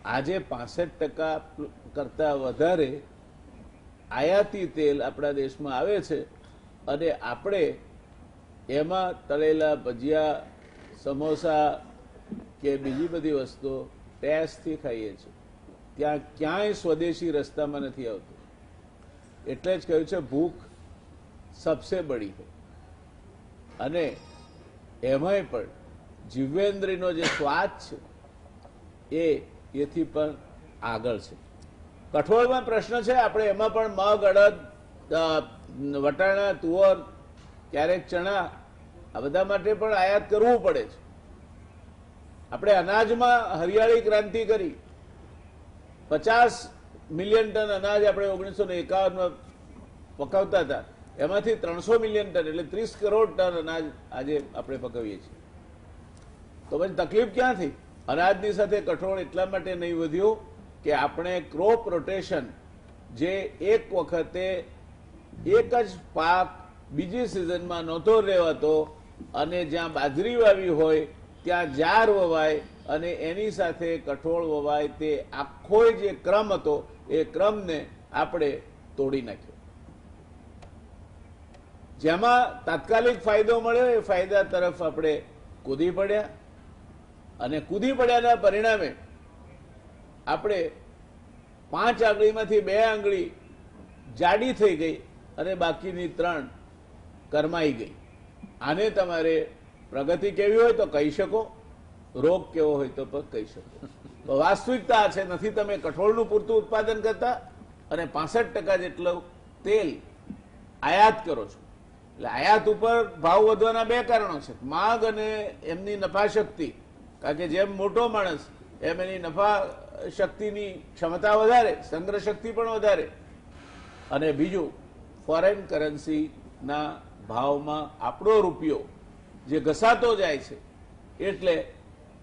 આજે 65% કરતા વધારે આયાતી તેલ આપણા દેશમાં આવે છે, અને આપણે એમાં તળેલા ભજીયા, સમોસા કે બીજી બધી વસ્તુઓ ટેસ્ટથી ખાઈએ છીએ. ત્યાં ક્યાંય સ્વદેશી રસ્તામાં નથી આવતું. એટલે જ કહ્યું છે ભૂખ સબસે બડી છે. અને એમાંય પણ જીવેન્દ્રનો જે સ્વાદ છે એથી પણ આગળ છે. કઠોળમાં પ્રશ્ન છે, આપણે એમાં પણ મગ, અડદ, વટાણા, તુવર, ક્યારેક ચણા, આ બધા માટે પણ આયાત કરવું પડે છે. આપણે અનાજમાં હરિયાળી ક્રાંતિ કરી. 50 મિલિયન ટન અનાજ આપણે 1951માં પકાવતા હતા, એમાંથી 300 મિલિયન ટન એટલે 30 કરોડ ટન અનાજ આજે આપણે પકવીએ છીએ. તો પછી તકલીફ ક્યાં થઈ? અનાજની સાથે કઠોળ એટલા માટે નહીં વધ્યું કે આપણે ક્રોપ રોટેશન, જે એક વખતે એક જ પાક બીજી સિઝનમાં નહોતો લેવાતો, અને જ્યાં બાજરી વાવી હોય ત્યાં જાર વવાય અને એની સાથે કઠોળ વવાય, તે આખો જે ક્રમ હતો એ ક્રમને આપણે તોડી નાખ્યો. જેમાં તાત્કાલિક ફાયદો મળ્યો એ ફાયદા તરફ આપણે કૂદી પડ્યા, અને કૂદી પડ્યાના પરિણામે આપણે 5 આંગળીમાંથી 2 આંગળી જાડી થઈ ગઈ અને બાકીની 3 કરમાઈ ગઈ. આને તમારે પ્રગતિ કેવી હોય તો કહી શકો, રોગ કેવો હોય તો પણ કહી શકો. તો વાસ્તવિકતા છે, નથી તમે કઠોળનું પૂરતું ઉત્પાદન કરતા અને 65% જેટલું તેલ આયાત કરો છો. એટલે આયાત ઉપર ભાવ વધવાના 2 કારણો છે, માંગ અને એમની નફા શક્તિ. કારણ કે જેમ મોટો માણસ એમ એની નફા શક્તિની ક્ષમતા વધારે, સંગ્રહ શક્તિ પણ વધારે. અને બીજું, ફોરેન કરન્સીના ભાવમાં આપણો રૂપિયો જે ઘસાતો જાય છે, એટલે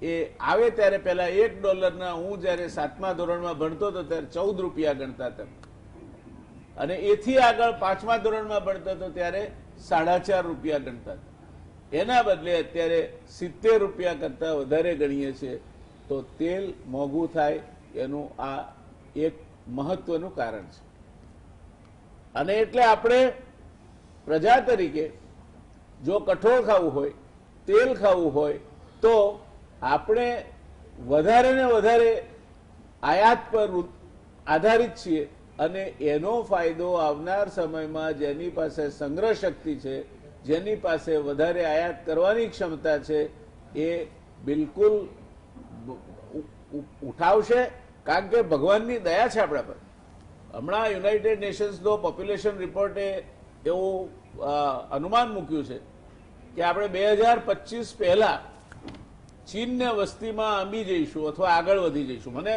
એ આવે ત્યારે પહેલા $1, હું જ્યારે 7મા ધોરણમાં ભણતો હતો ત્યારે 14 રૂપિયા ગણતા હતા, અને એથી આગળ 5મા ધોરણમાં ભણતો હતો ત્યારે 4.5 રૂપિયા ગણતા હતા. એના બદલે અત્યારે 70 રૂપિયા કરતા વધારે ગણીએ છીએ. તો તેલ મોંઘું થાય એનું આ એક મહત્વનું કારણ છે. અને એટલે આપણે પ્રજા તરીકે જો કઠોળ ખાવું હોય, તેલ ખાવું હોય તો આપણે વધારે ને વધારે આયાત પર આધારિત છીએ અને એનો ફાયદો આવનાર સમયમાં જેની પાસે સંગ્રહ શક્તિ છે, જેની પાસે વધારે આયાત કરવાની ક્ષમતા છે, એ બિલકુલ ઉઠાવશે, કારણ કે ભગવાનની દયા છે આપણા પર. હમણાં યુનાઇટેડ નેશન્સનો પોપ્યુલેશન રિપોર્ટે એવું અનુમાન મૂક્યું છે કે આપણે 2025 પહેલા ચીનને વસ્તીમાં આંબી જઈશું અથવા આગળ વધી જઈશું. મને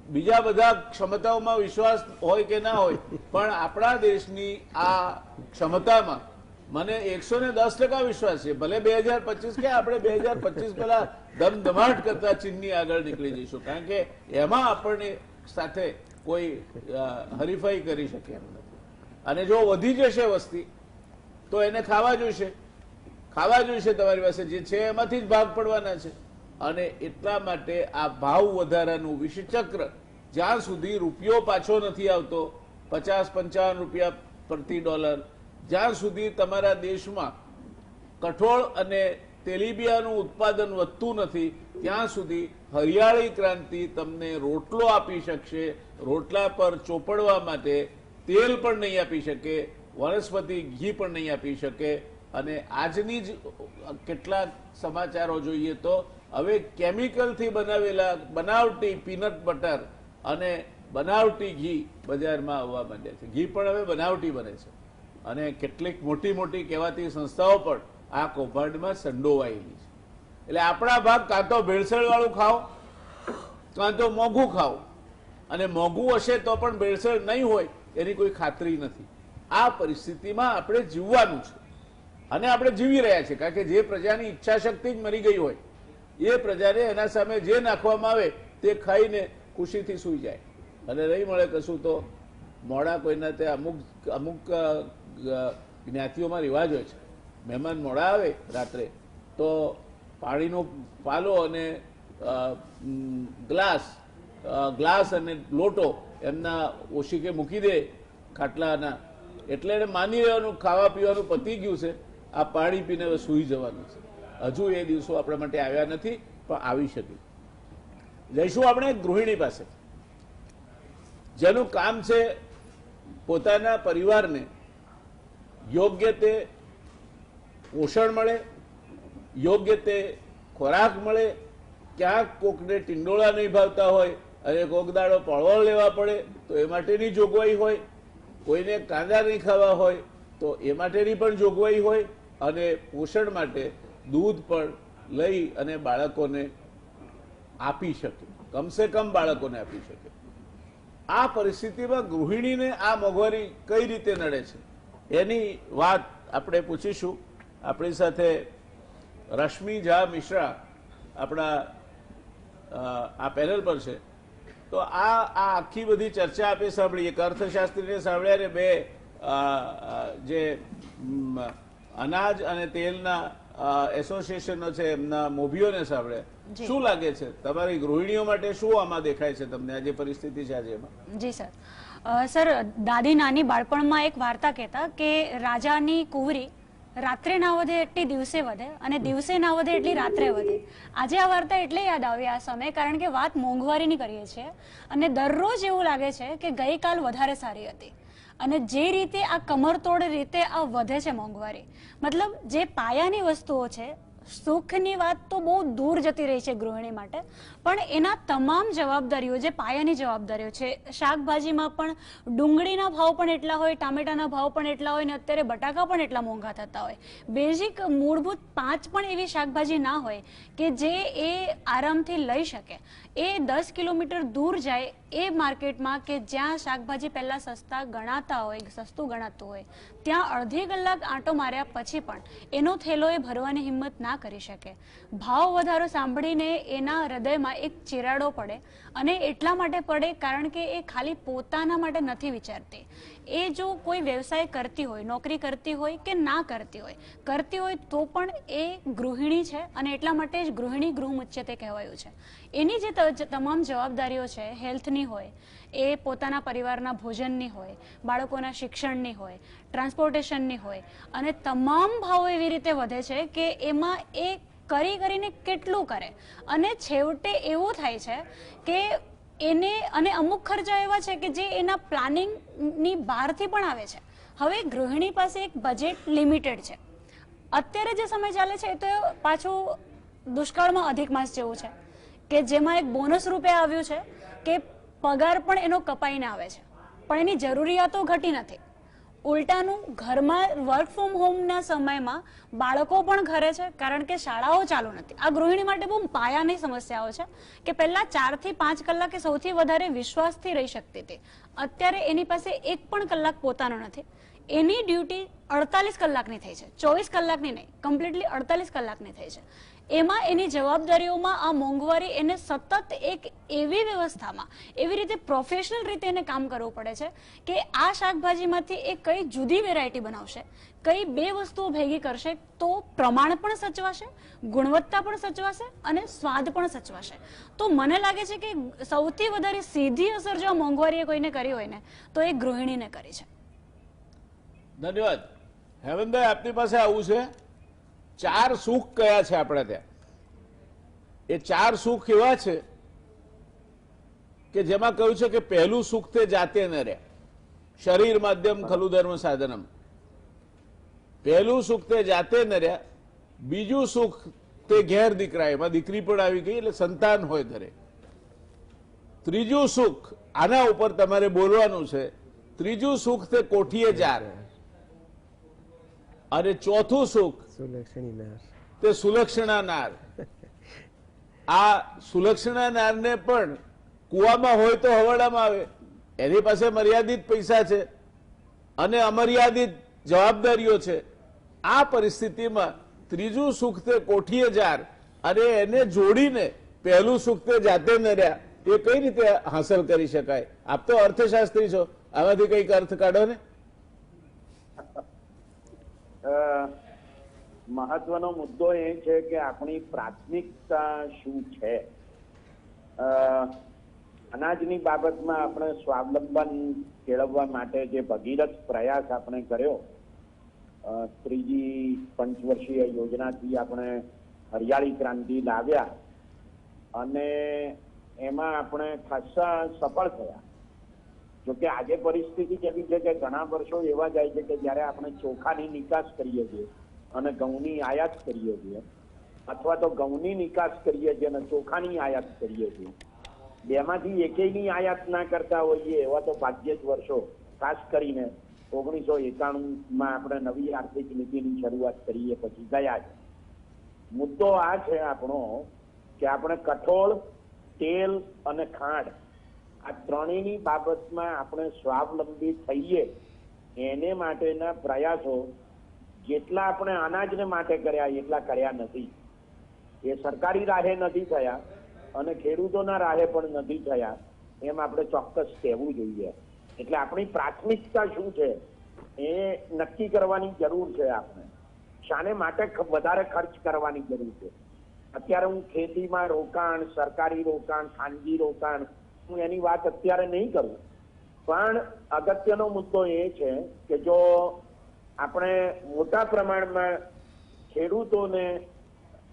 બીજા બધા ક્ષમતાઓમાં વિશ્વાસ હોય કે ના હોય, પણ આપણા દેશની આ ક્ષમતામાં મને 110% વિશ્વાસ છે. ભલે 2025 કે આપણે 2025 પહેલા ધમધમાટ કરતા ચીનની આગળ નીકળી જઈશું, કારણ કે એમાં આપણને સાથે કોઈ હરીફાઈ કરી શકે એમ નથી. અને જો વધી જશે વસ્તી તો એને ખાવા જોઈશે, તમારી પાસે જે છે એમાંથી જ ભાગ પડવાના છે. અને એટલા માટે આ ભાવ વધારાનું વિષચક્ર જ્યાં સુધી રૂપિયો પાછો નથી આવતો 50-55 રૂપિયા પ્રતિ ડોલર, જ્યાં સુધી તમારા દેશમાં કઠોળ અને તેલીબિયાનું ઉત્પાદન વધતું નથી, ત્યાં સુધી હરિયાળી ક્રાંતિ તમને રોટલો આપી શકશે. રોટલા પર ચોપડવા માટે તેલ પણ નહીં આપી શકે, વનસ્પતિ ઘી પણ નહીં આપી શકે. અને આજની જ કેટલાક સમાચારો જોઈએ તો હવે કેમિકલથી બનાવેલા બનાવટી પીનટ બટર અને બનાવટી ઘી બજારમાં આવવા માંડ્યા છે. ઘી પણ હવે બનાવટી બને છે અને કેટલીક મોટી મોટી કહેવાતી સંસ્થાઓ પણ આ કૌભાંડમાં સંડોવાયેલી છે. એટલે આપણા ભાગ કાં તો ભેળસેળ વાળું ખાઓ, કાં તો મોંઘું ખાઓ. અને મોંઘું હશે તો પણ ભેળસેળ નહીં હોય એની કોઈ ખાતરી નથી. આ પરિસ્થિતિમાં આપણે જીવવાનું છે અને આપણે જીવી રહ્યા છીએ, કારણ કે જે પ્રજાની ઈચ્છા શક્તિ જ મરી ગઈ હોય એ પ્રજાને એના સામે જે નાખવામાં આવે તે ખાઈને ખુશીથી સૂઈ જાય. અને નહીં મળે કશું તો મોડા કોઈના તે અમુક જ્ઞાતિઓમાં રિવાજ હોય છે, મહેમાન મોડા આવે રાત્રે તો પાણીનો પાલો અને ગ્લાસ અને લોટો એમના ઓશીકે મૂકી દે ખાટલાના, એટલે એને માની લેવાનું ખાવા પીવાનું પતી ગયું છે, આ પાણી પીને હવે સૂઈ જવાનું છે. હજુ એ દિવસો આપણા માટે આવ્યા નથી, પણ આવી શકે. જઈશું આપણે ગૃહિણી પાસે, જેનું કામ છે પોતાના પરિવારને યોગ્ય તે પોષણ મળે, યોગ્ય તે ખોરાક મળે. ક્યાંક કોકને ટિંડોળા નહીં ભાવતા હોય અને કોક દાડો પળવળ લેવા પડે તો એ માટેની જોગવાઈ હોય, કોઈને કાંદા નહીં ખાવા હોય તો એ માટેની પણ જોગવાઈ હોય, અને પોષણ માટે દૂધ પણ લઈ અને બાળકોને આપી શકે, કમસે કમ બાળકોને આપી શકે. આ પરિસ્થિતિમાં ગૃહિણીને આ મોંઘવારી કઈ રીતે નડે છે એની વાત આપણે પૂછીશું. આપણી સાથે રશ્મિ ઝા મિશ્રા આપણા આ પેનલ પર છે. તો આ આખી બધી ચર્ચા આપણે સાંભળી, એક અર્થશાસ્ત્રીને સાંભળ્યા અને બે જે અનાજ અને તેલના એસોસિએશનો છે એમના મોભીઓને સાંભળ્યા. શું લાગે છે તમારી ગૃહિણીઓ માટે, શું આમાં દેખાય છે તમને આ જે પરિસ્થિતિ છે આજે એમાં? જી સર, દાદી નાની બાળપણમાં એક વાર્તા કહેતા કે રાજાની કુંવરી રાત્રે ના વધે એટલી દિવસે વધે અને દિવસે ના વધે એટલી રાત્રે વધે. આજે આ વાર્તા એટલે યાદ આવી આ સમયે, કારણ કે વાત મોંઘવારીની કરીએ છીએ અને દરરોજ એવું લાગે છે કે ગઈકાલ વધારે સારી હતી. અને જે રીતે આ કમરતોડ રીતે આ વધે છે મોંઘવારી, મતલબ જે પાયાની વસ્તુઓ છે, સુખની વાત તો બહુ દૂર જતી રહી છે ગૃહિણી માટે, પણ એના તમામ જવાબદારીઓ, જે પાયાની જવાબદારીઓ છે, શાકભાજીમાં પણ ડુંગળીના ભાવ પણ એટલા હોય, ટામેટાના ભાવ પણ એટલા હોય, ને અત્યારે બટાકા પણ એટલા મોંઘા થતા હોય. બેઝિક મૂળભૂત 5 પણ એવી શાકભાજી ના હોય કે જે એ આરામથી લઈ શકે. એ 10 કિલોમીટર દૂર જાય એ માર્કેટમાં કે જ્યાં શાકભાજી પહેલા સસ્તા ગણાતા હોય, સસ્તું ગણાતું હોય, ત્યાં અડધી કલાક આંટો માર્યા પછી પણ એનો થેલો એ ભરવાની હિંમત ના કરી શકે. ભાવ વધારો સાંભળીને એના હૃદયમાં એક ચિરાડો પડે, અને એટલા માટે પડે કારણ કે એ ખાલી પોતાના માટે નથી વિચારતી, એ જો કોઈ વ્યવસાય કરતી હોય, નોકરી કરતી હોય કે ના કરતી હોય તો પણ એ ગૃહિણી છે અને એટલા માટે જ ગૃહિણી ગૃહમુચ્યતે કહેવાયું છે. એની જે તમામ જવાબદારીઓ છે, હેલ્થની હોય, એ પોતાના પરિવારના ભોજનની હોય, બાળકોના શિક્ષણની હોય, ટ્રાન્સપોર્ટેશનની હોય, અને તમામ ભાવો એવી રીતે વધે છે કે એમાં એ કરીને કેટલું કરે, અને છેવટે એવું થાય છે કે એને, અને અમુક ખર્ચા એવા છે કે જે એના પ્લાનિંગની બહારથી પણ આવે છે. હવે ગૃહિણી પાસે એક બજેટ લિમિટેડ છે. અત્યારે જે સમય ચાલે છે એ તો પાછું દુષ્કાળમાં અધિક માસ જેવું છે કે જેમાં એક બોનસ રૂપે આવ્યું છે કે પગાર પણ એનો કપાઈને આવે છે, પણ એની જરૂરિયાતો ઘટી નથી. ઉલટાનું ઘરમાં વર્ક ફ્રોમ હોમના સમયમાં બાળકો પણ ઘરે છે કારણ કે શાળાઓ ચાલુ નથી. આ ગૃહિણી માટે બહુ પાયાની સમસ્યાઓ છે કે પહેલા 4 થી 5 કલાકે સૌથી વધારે વિશ્વાસથી રહી શકતી હતી. અત્યારે એની પાસે એક પણ કલાક પોતાનો નથી. એની ડ્યુટી 48 કલાકની થઈ છે, 24 કલાકની નહીં, કમ્પ્લીટલી 48 કલાકની થઈ છે. એમાં એની જવાબદારીઓમાં આ મોંઘવારી એને સતત એક એવી વ્યવસ્થામાં, એવી રીતે પ્રોફેશનલ રીતે એને કામ કરવું પડે છે કે આ શાકભાજીમાંથી એ કઈ જુદી વેરાયટી બનાવશે, કઈ 2 વસ્તુઓ ભેગી કરશે તો પ્રમાણ પણ સચવાશે, ગુણવત્તા પણ સચવાશે અને સ્વાદ પણ સચવાશે. તો મને લાગે છે કે સૌથી વધારે સીધી અસર જો મોંઘવારીએ કોઈને કરી હોય ને તો એ ગૃહિણીને કરી છે. ધન્યવાદ. હેમંતભાઈ, આપની પાસે આવું છે. 4 સુખ કયા છે આપણે ત્યાં? એ 4 સુખ એવા છે કે જેમાં કહ્યું છે કે પહેલું સુખ તે જાતે ન રહે, શરીર માધ્યમ ખલુ ધર્મ સાધનમ. પહેલું સુખ તે જાતે ન રહ્યા. બીજું સુખ તે ઘેર દીકરા, એમાં દીકરી પણ આવી ગઈ એટલે સંતાન હોય ઘરે. ત્રીજું સુખ, આના ઉપર તમારે બોલવાનું છે, ત્રીજું સુખ તે કોઠીએ જાર. અને ચોથું સુખ સુલક્ષણી નાર, તે સુલક્ષણા નાર. આ સુલક્ષણા નારને પણ કુવામાં હોય તો હવાડામાં આવે. એની પાસે મર્યાદિત પૈસા છે અને અમર્યાદિત જવાબદારીઓ છે. આ પરિસ્થિતિમાં ત્રીજું સુખ તે કોઠીએ જાર અને એને જોડીને પહેલું સુખ તે જાતે ન રહ્યા, એ કઈ રીતે હાંસલ કરી શકાય? આપ તો અર્થશાસ્ત્રી છો, આમાંથી કઈક અર્થ કાઢો ને. મહત્વનો મુદ્દો એ છે કે આપણી પ્રાથમિકતા શું છે. અનાજની બાબતમાં આપણે સ્વાવલંબન કેળવવા માટે જે ભગીરથ પ્રયાસ આપણે કર્યો, 3જી પંચવર્ષીય યોજનાથી આપણે હરિયાળી ક્રાંતિ લાવ્યા અને એમાં આપણે ખાસ્સા સફળ થયા. જોકે આજે પરિસ્થિતિ એવી છે કે ઘણા વર્ષો એવા જાય છે કે જયારે આપણે ચોખાની નિકાસ કરીએ છીએ અને ઘઉંની આયાત કરીએ છીએ, અથવા તો ઘઉંની નિકાસ કરીએ છીએ અને ચોખાની આયાત કરીએ છીએ, બેમાંથી એકેયની આયાત ના કરતા હોઈએ એવા તો ભાગ્યે જ વર્ષો, ખાસ કરીને 1991માં આપણે નવી આર્થિક નીતિની શરૂઆત કરીએ પછી ગયા છે. મુદ્દો આ છે આપણો કે આપણે કઠોળ, તેલ અને ખાંડ, આ ત્રણેયની બાબતમાં આપણે સ્વાવલંબી થઈએ એને માટેના પ્રયાસો જેટલા આપણે અનાજને માટે કર્યા એટલા કર્યા નથી. એ સરકારી રાહે નથી થયા અને ખેડૂતોના રાહે પણ નથી થયા, એમ આપણે ચોક્કસ કહેવું જોઈએ. એટલે આપણી પ્રાથમિકતા શું છે એ નક્કી કરવાની જરૂર છે. આપણે શાને માટે વધારે ખર્ચ કરવાની જરૂર છે. અત્યારે હું ખેતીમાં રોકાણ, સરકારી રોકાણ, ખાનગી રોકાણ, હું એની વાત અત્યારે નહીં કરું, પણ અગત્યનો મુદ્દો એ છે કે જો આપણે મોટા પ્રમાણમાં ખેડૂતોને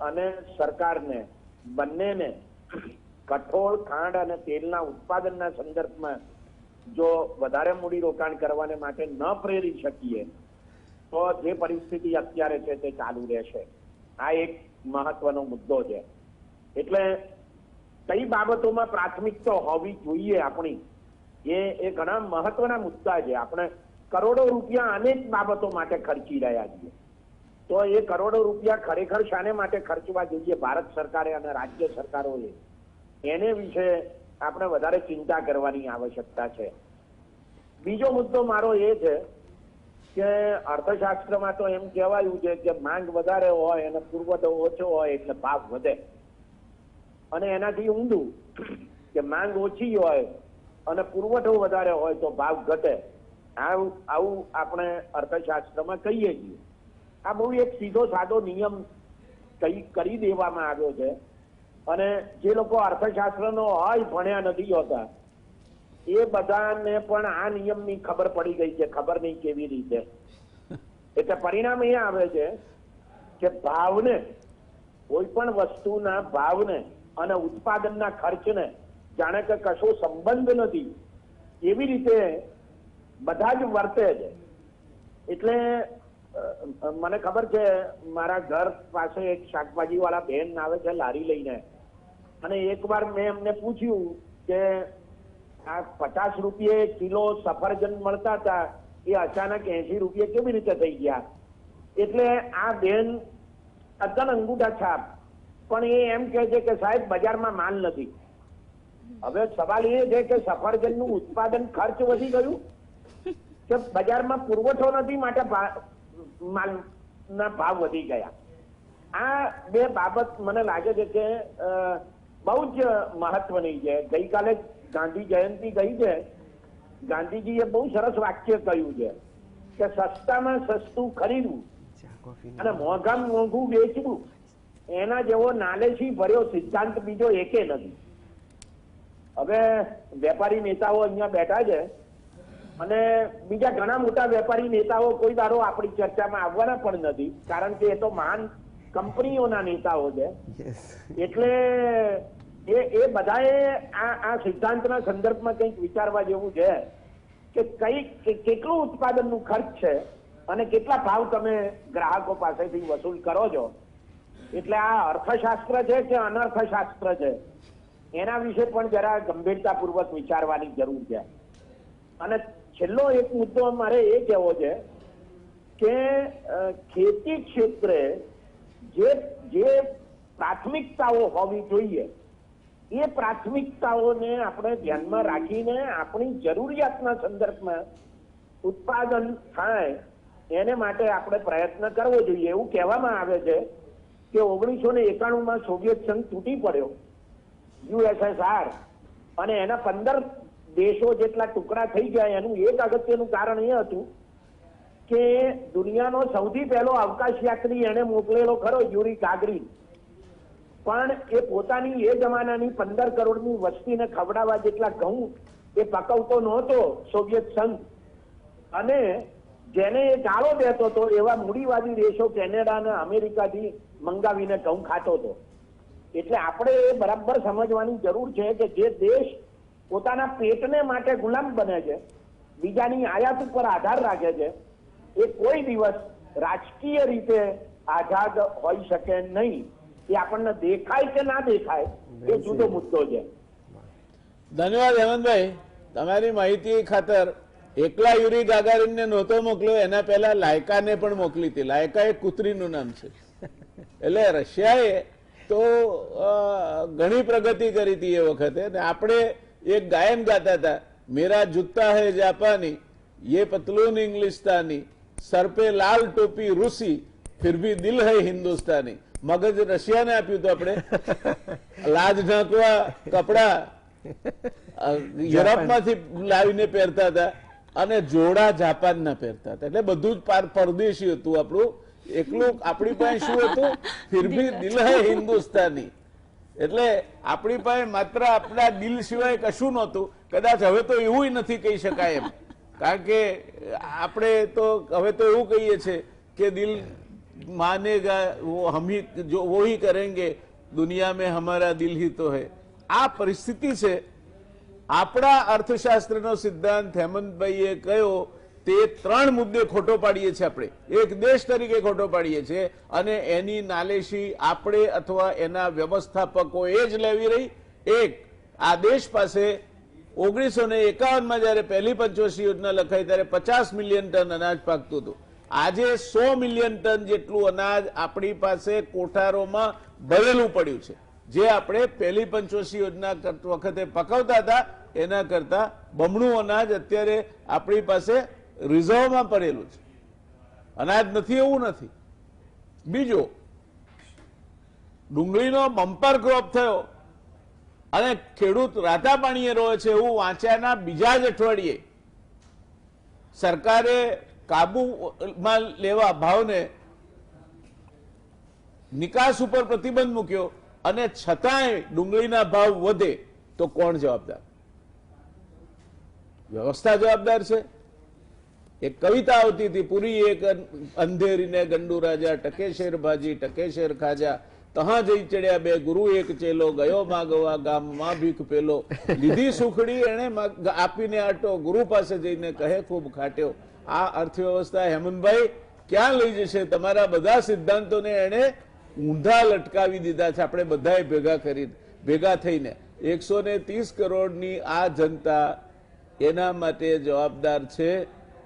અને સરકારને બંનેને કઠોળ, ખાંડ અને તેલના ઉત્પાદનના સંદર્ભમાં જો વધારે મૂડી રોકાણ કરવાને માટે ન પ્રેરી શકીએ તો જે પરિસ્થિતિ અત્યારે છે તે ચાલુ રહેશે. આ એક મહત્વનો મુદ્દો છે. એટલે કઈ બાબતોમાં પ્રાથમિકતા હોવી જોઈએ આપણી, એ ઘણા મહત્વના મુદ્દા છે. આપણે કરોડો રૂપિયા અનેક બાબતો માટે ખર્ચી રહ્યા છીએ, તો એ કરોડો રૂપિયા ખરેખર શાને માટે ખર્ચવા જોઈએ ભારત સરકારે અને રાજ્ય સરકારોએ, એને વિશે આપણે વધારે ચિંતા કરવાની આવશ્યકતા છે. બીજો મુદ્દો મારો એ છે કે અર્થશાસ્ત્રમાં તો એમ કહેવાયું છે કે માંગ વધારે હોય અને પુરવઠો ઓછો હોય એટલે ભાવ વધે, અને એનાથી ઊંધું કે માંગ ઓછી હોય અને પુરવઠો વધારે હોય તો ભાવ ઘટે. આવું આપણે અર્થશાસ્ત્રમાં કહીએ છીએ. આ બહુ એક સીધો સાદો નિયમ કરી દેવામાં આવ્યો છે. અને જે લોકો અર્થશાસ્ત્રનો હોય ભણ્યા નથી હોતા એ બધાને પણ આ નિયમની ખબર પડી ગઈ છે, ખબર નહીં કેવી રીતે. એટલે પરિણામ એ આવે છે કે ભાવને, કોઈ પણ વસ્તુના ભાવને અને ઉત્પાદનના ખર્ચને જાણે કે કશો સંબંધ નથી એવી રીતે બધા જ વર્તે છે. એટલે મને ખબર છે, મારા ઘર પાસે એક શાકભાજી વાળા બેન આવે છે લારી લઈને, અને એકવાર મેં એમને પૂછ્યું કે આ 50 રૂપિયે કિલો સફરજન મળતા હતા એ અચાનક 80 રૂપિયે કેવી રીતે થઈ ગયા? એટલે આ બેન અદન અંગૂઠા છાપ, પણ એ એમ કહે છે કે સાહેબ બજારમાં માલ નથી. હવે સવાલ એ છે કે સફરજનનું ઉત્પાદન ખર્ચ વધી ગયું કે બજારમાં પુરવઠો નથી માટે માલના ભાવ વધી ગયા? આ બે બાબત મને લાગે છે કે બહુ જ મહત્વની છે. ગઈકાલે ગાંધી જયંતિ ગઈ છે. ગાંધીજીએ બહુ સરસ વાક્ય કહ્યું છે કે સસ્તામાં સસ્તું ખરીદવું અને મોંઘામાં મોંઘું વેચવું, એના જેવો નાલેશી ભર્યો સિદ્ધાંત બીજો એકે નથી. હવે વેપારી નેતાઓ અહીંયા બેઠા છે અને બીજા ઘણા મોટા વેપારી નેતાઓ કોઈ દાડો આપણી ચર્ચામાં આવવાના પણ નથી, કારણ કે એ તો મહાન કંપનીઓના નેતાઓ છે. એટલે એ બધાએ આ સિદ્ધાંતના સંદર્ભમાં કંઈક વિચારવા જેવું છે કે કેટલું ઉત્પાદનનું ખર્ચ છે અને કેટલા ભાવ તમે ગ્રાહકો પાસેથી વસૂલ કરો છો. એટલે આ અર્થશાસ્ત્ર છે કે અનર્થશાસ્ત્ર છે એના વિશે પણ જરા ગંભીરતાપૂર્વક વિચારવાની જરૂર છે. અને છેલ્લો એક મુદ્દો મારે એ કહેવો છે કે ખેતી ક્ષેત્રે જે પ્રાથમિકતાઓ હોવી જોઈએ એ પ્રાથમિકતાઓને આપણે ધ્યાનમાં રાખીને આપણી જરૂરિયાતના સંદર્ભમાં ઉત્પાદન થાય એને માટે આપણે પ્રયત્ન કરવો જોઈએ. એવું કહેવામાં આવે છે કે 1991માં સોવિયત સંઘ તૂટી પડ્યો, USSR, અને એના 15 દેશો જેટલા ટુકડા થઈ ગયા. એનું એક અગત્યનું કારણ એ હતું કે દુનિયાનો સૌથી પહેલો અવકાશ યાત્રી એને મોકલેલો ખરો યુરી ગાગરીન, પણ એ પોતાની એ જમાનાની 15 કરોડની વસ્તીને ખવડાવવા જેટલા ઘઉં એ પકવતો નહોતો સોવિયત સંઘ, અને જેને એ ગાળો દેતો હતો એવા મૂડીવાદી દેશો કેનેડા અને અમેરિકાથી મંગાવીને ઘઉં ખાતો હતો. એટલે આપણે એ બરાબર સમજવાની જરૂર છે કે જે દેશ પોતાના પેટને માટે ગુલામ બને છે, બીજાની આયાત ઉપર આધાર રાખે છે, એ કોઈ દિવસ રાજકીય રીતે આઝાદ હોઈ શકે નહીં. એ આપણને દેખાય કે ના દેખાય એ જુદો મુદ્દો છે. ધન્યવાદ હેમંતભાઈ. તમારી માહિતી ખાતર એકલા યુરી ગાગારીનને નહોતો મોકલ્યો, એના પહેલા લાયકાને પણ મોકલી હતી. લાયકા એક કૂતરીનું નામ છે. એટલે રશિયાએ તો ઘણી પ્રગતિ કરી હતી એ વખતે. આપણે એક ગાયન ગાતા હતા, મેરા જૂતા હૈ જાપાની, ये पतलून इंग्लिस्तानी, सर पे लाल टोपी रूसी, फिर भी दिल है हिंदुस्तानी. મગજ રશિયાને આપ્યું તો આપણે લાજ ઢાંકવા કપડા યુરોપમાંથી લાવીને પહેરતા હતા અને જોડા જાપાનના પહેરતા હતા. એટલે બધું જ પરદેશી હતું આપણું. એકલું આપણી પાસે શું હતું? ફિર ભી દિલ હૈ હિન્દુસ્તાની. એટલે આપણી પાસે માત્ર આપણા દિલ સિવાય કશું નહોતું. કદાચ હવે તો એવું નથી કહી શકાય એમ, કારણ કે આપણે તો હવે તો એવું કહીએ છીએ કે દિલ માનેગા वो हम ही जो वो ही करेंगे, दुनिया में हमारा दिल ही तो है. આ પરિસ્થિતિ છે. આપણા અર્થશાસ્ત્રનો સિદ્ધાંત હેમંતભાઈએ કયો તે 3 મુદ્દે ખોટો પાડીએ છીએ આપણે. એક દેશ તરીકે ખોટો પાડીએ છીએ અને એની નાલેશી આપણે અથવા એના વ્યવસ્થાપકોએ જ લેવી રહી. એક, આ દેશ પાસે 1951માં જયારે પહેલી પંચવર્ષીય યોજના લખાઈ ત્યારે 50 મિલિયન ટન અનાજ પાકતું હતું. આજે 100 મિલિયન ટન જેટલું અનાજ આપણી પાસે કોઠારોમાં ભરેલું પડ્યું છે, જે આપણે પહેલી પંચવર્ષીય યોજના વખતે પકવતા હતા એના કરતા બમણું અનાજ અત્યારે આપણી પાસે રિઝર્વમાં પડેલું છે. અનાજ નથી એવું નથી. બીજો, ડુંગળીનો બમ્પર ક્રોપ થયો અને ખેડૂત રાતા પાણીએ રહે છે એવું વાંચ્યાના બીજા જ અઠવાડિયે સરકારે કાબુમાં લેવા ભાવને નિકાસ ઉપર પ્રતિબંધ મૂક્યો અને છતાંય ડુંગળીના ભાવ વધે તો કોણ જવાબદાર? વ્યવસ્થા જવાબદાર છે. એક કવિતા આવતી હતી, પૂરી એક અંધેરીને ગંડુ રાજા, ટકે શેર ભાજી ટકે શેર ખાજા, તહાં જઈ ચડ્યા બે ગુરુ એક ચેલો, ગયો માગવા ગામમાં ભીખ પેલો, લીધી સુખડી એને આપીને આટો, ગુરુ પાસે જઈને કહે ખૂબ ખાટ્યો. આ અર્થવ્યવસ્થા હેમંતભાઈ ક્યાં લઈ જશે? તમારા બધા સિદ્ધાંતોને એને ઊંધા લટકાવી દીધા છે. આપણે બધાએ ભેગા થઈને 130 કરોડની આ જનતા એના માટે જવાબદાર છે.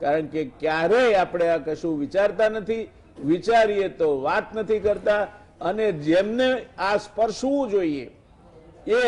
કારણ કે ક્યારેય આપણે આ કશું વિચારતા નથી, વિચારીએ તો વાત નથી કરતા, અને જેમને આ સ્પર્શવું જોઈએ એ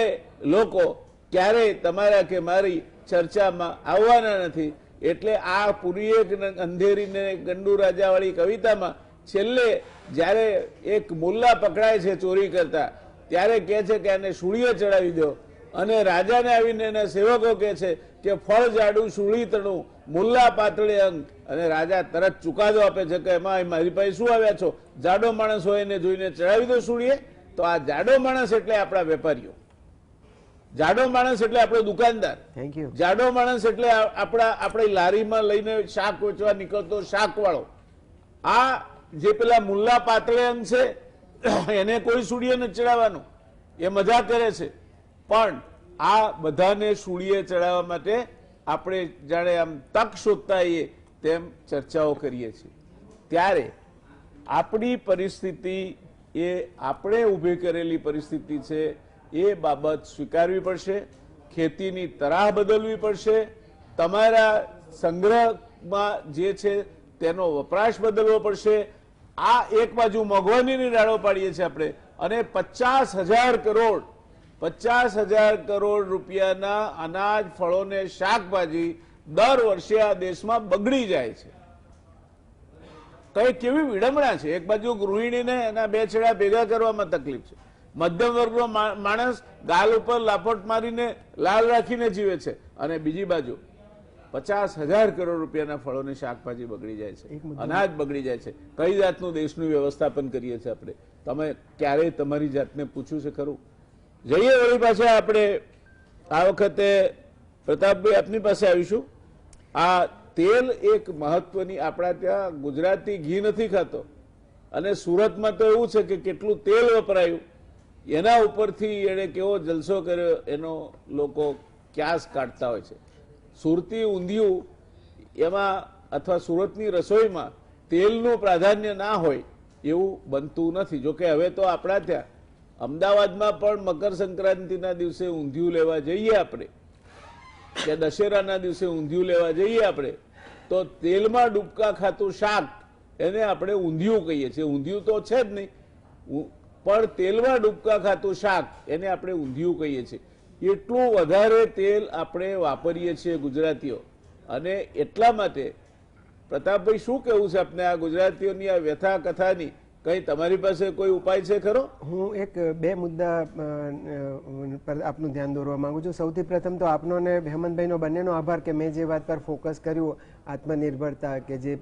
લોકો ક્યારેય તમારા કે મારી ચર્ચામાં આવવાના નથી. એટલે આ પૂરી એક અંધેરીને ગંડુ રાજાવાળી કવિતામાં છેલ્લે જ્યારે એક મુલ્લા પકડાય છે ચોરી કરતા, ત્યારે કહે છે કે આને સૂળીએ ચડાવી દો, અને રાજાને આવીને એના સેવકો કહે છે કે ફળ જાડું સૂળી તણું, મુલ્લા પાતળે અંગ, અને રાજા તરત ચુકાદો આપે છે કે એમાં મારી પાસે શું આવ્યા છો? જાડો માણસ હોય એને જોઈને ચડાવી દો સૂળીએ. તો આ જાડો માણસ એટલે આપણા વેપારીઓ, જાડો માણસ એટલે આપણો દુકાનદાર, જાડો માણસ એટલે આપણી લારીમાં લઈને શાક વેચવા નીકળતો શાકવાળો. આ જે પેલા મુલ્લા પાતળે અંગ છે એને કોઈ સૂળીએ નથી ચડાવવાનું, એ મજા કરે છે. પણ આ બધાને સૂળીએ ચડાવવા માટે આપણે જાણે આમ તક શોધતા આવીએ તેમ ચર્ચાઓ કરીએ છીએ. ત્યારે આપણી પરિસ્થિતિ એ આપણે ઊભી કરેલી પરિસ્થિતિ છે, એ બાબત સ્વીકારવી પડશે. ખેતીની તરાહ બદલવી પડશે. તમારા સંગ્રહમાં જે છે તેનો વપરાશ બદલવો પડશે. આ એક બાજુ મોંઘવારીની રાડો પાડીએ છીએ આપણે, અને 50,000 કરોડ રૂપિયાના અનાજ, ફળો ને શાકભાજી દર વર્ષે આ દેશમાં બગડી જાય છે. કઈ કેવી વિડંબણા છે! એક બાજુ ગૃહિણીને એના બે છેડા ભેગા કરવામાં તકલીફ છે, મધ્યમ વર્ગનો માણસ ગાલ ઉપર લાફોટ મારીને લાલ રાખીને જીવે છે, અને બીજી બાજુ 50,000 કરોડ રૂપિયાના ફળોની શાકભાજી બગડી જાય છે, અનાજ બગડી જાય છે. કઈ જાતનું દેશનું વ્યવસ્થાપન કરીએ છીએ આપણે? તમે ક્યારેય તમારી જાતને પૂછ્યું છે ખરું? જઈએ વળી પાછા આપણે આ વખતે પ્રતાપભાઈ આપની પાસે આવીશું. આ તેલ એક મહત્વની, આપણા ત્યાં ગુજરાતી ઘી નથી ખાતો, અને સુરતમાં તો એવું છે કે કેટલું તેલ વપરાયું એના ઉપરથી એને કેવો જલસો કર્યો એનો લોકો ક્યાસ કાઢતા હોય છે. સુરતી ઊંધિયું એમાં અથવા સુરતની રસોઈમાં તેલનું પ્રાધાન્ય ના હોય એવું બનતું નથી. જોકે હવે તો આપણા ત્યાં અમદાવાદમાં પણ મકર સંક્રાંતિના દિવસે ઊંધિયું લેવા જઈએ આપણે, કે દશેરાના દિવસે ઊંધિયું લેવા જઈએ આપણે, તો તેલમાં ડૂબકા ખાતું શાક એને આપણે ઊંધિયું કહીએ છીએ. ઊંધિયું તો છે જ નહીં, પણ તેલમાં ડૂબકા ખાતું શાક એને આપણે ઊંધિયું કહીએ છીએ. એટલું વધારે તેલ આપણે વાપરીએ છીએ ગુજરાતીઓ, અને એટલા માટે પ્રતાપભાઈ શું કહેવું છે આપને આ ગુજરાતીઓની આ વ્યથા કથાની? કઈ તમારી પાસે કોઈ ઉપાય છે ખરો? હું એક બે મુદ્દા પર આપનું ધ્યાન દોરવા માંગુ છું. સૌથી પ્રથમ તો આપનો અને હેમંતભાઈનો બંનેનો આભાર કે મેં જે વાત પર ફોકસ કર્યું, આત્મનિર્ભરતા, કે જે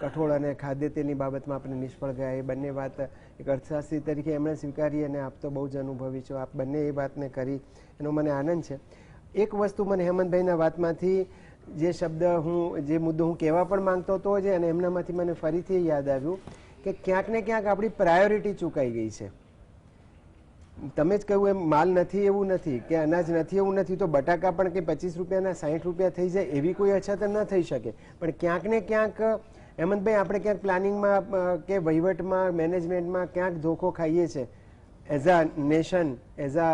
કઠોળ અને ખાદ્ય તેલની બાબતમાં આપણે નિષ્ફળ ગયા, એ બંને વાત એક અર્થશાસ્ત્રી તરીકે એમણે સ્વીકારી, અને આપ તો બહુ જ અનુભવી છો, આપ બંને એ વાતને કરી એનો મને આનંદ છે. એક વસ્તુ મને હેમંતભાઈના વાતમાંથી જે શબ્દ જે મુદ્દો હું કહેવા પણ માંગતો હતો, અને એમનામાંથી મને ફરીથી યાદ આવ્યું કે ક્યાંક ને ક્યાંક આપણી પ્રાયોરિટી ચૂકાઈ ગઈ છે. તમે જ કહ્યું એમ માલ નથી એવું નથી, કે અનાજ નથી એવું નથી, તો બટાકા પણ કે 25 રૂપિયાના 60 રૂપિયા થઈ જાય એવી કોઈ અછત ન થઈ શકે. પણ ક્યાંક ને ક્યાંક હેમંતભાઈ આપણે ક્યાંક પ્લાનિંગમાં કે વહીવટમાં, મેનેજમેન્ટમાં ક્યાંક ધોખો ખાઈએ છીએ as a nation, as a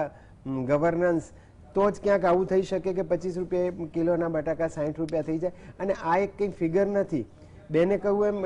governance. તો જ ક્યાંક આવું થઈ શકે કે 25 રૂપિયા કિલોના બટાકા 60 રૂપિયા થઈ જાય. અને આ એક કંઈ ફિગર નથી. બેને કહ્યું એમ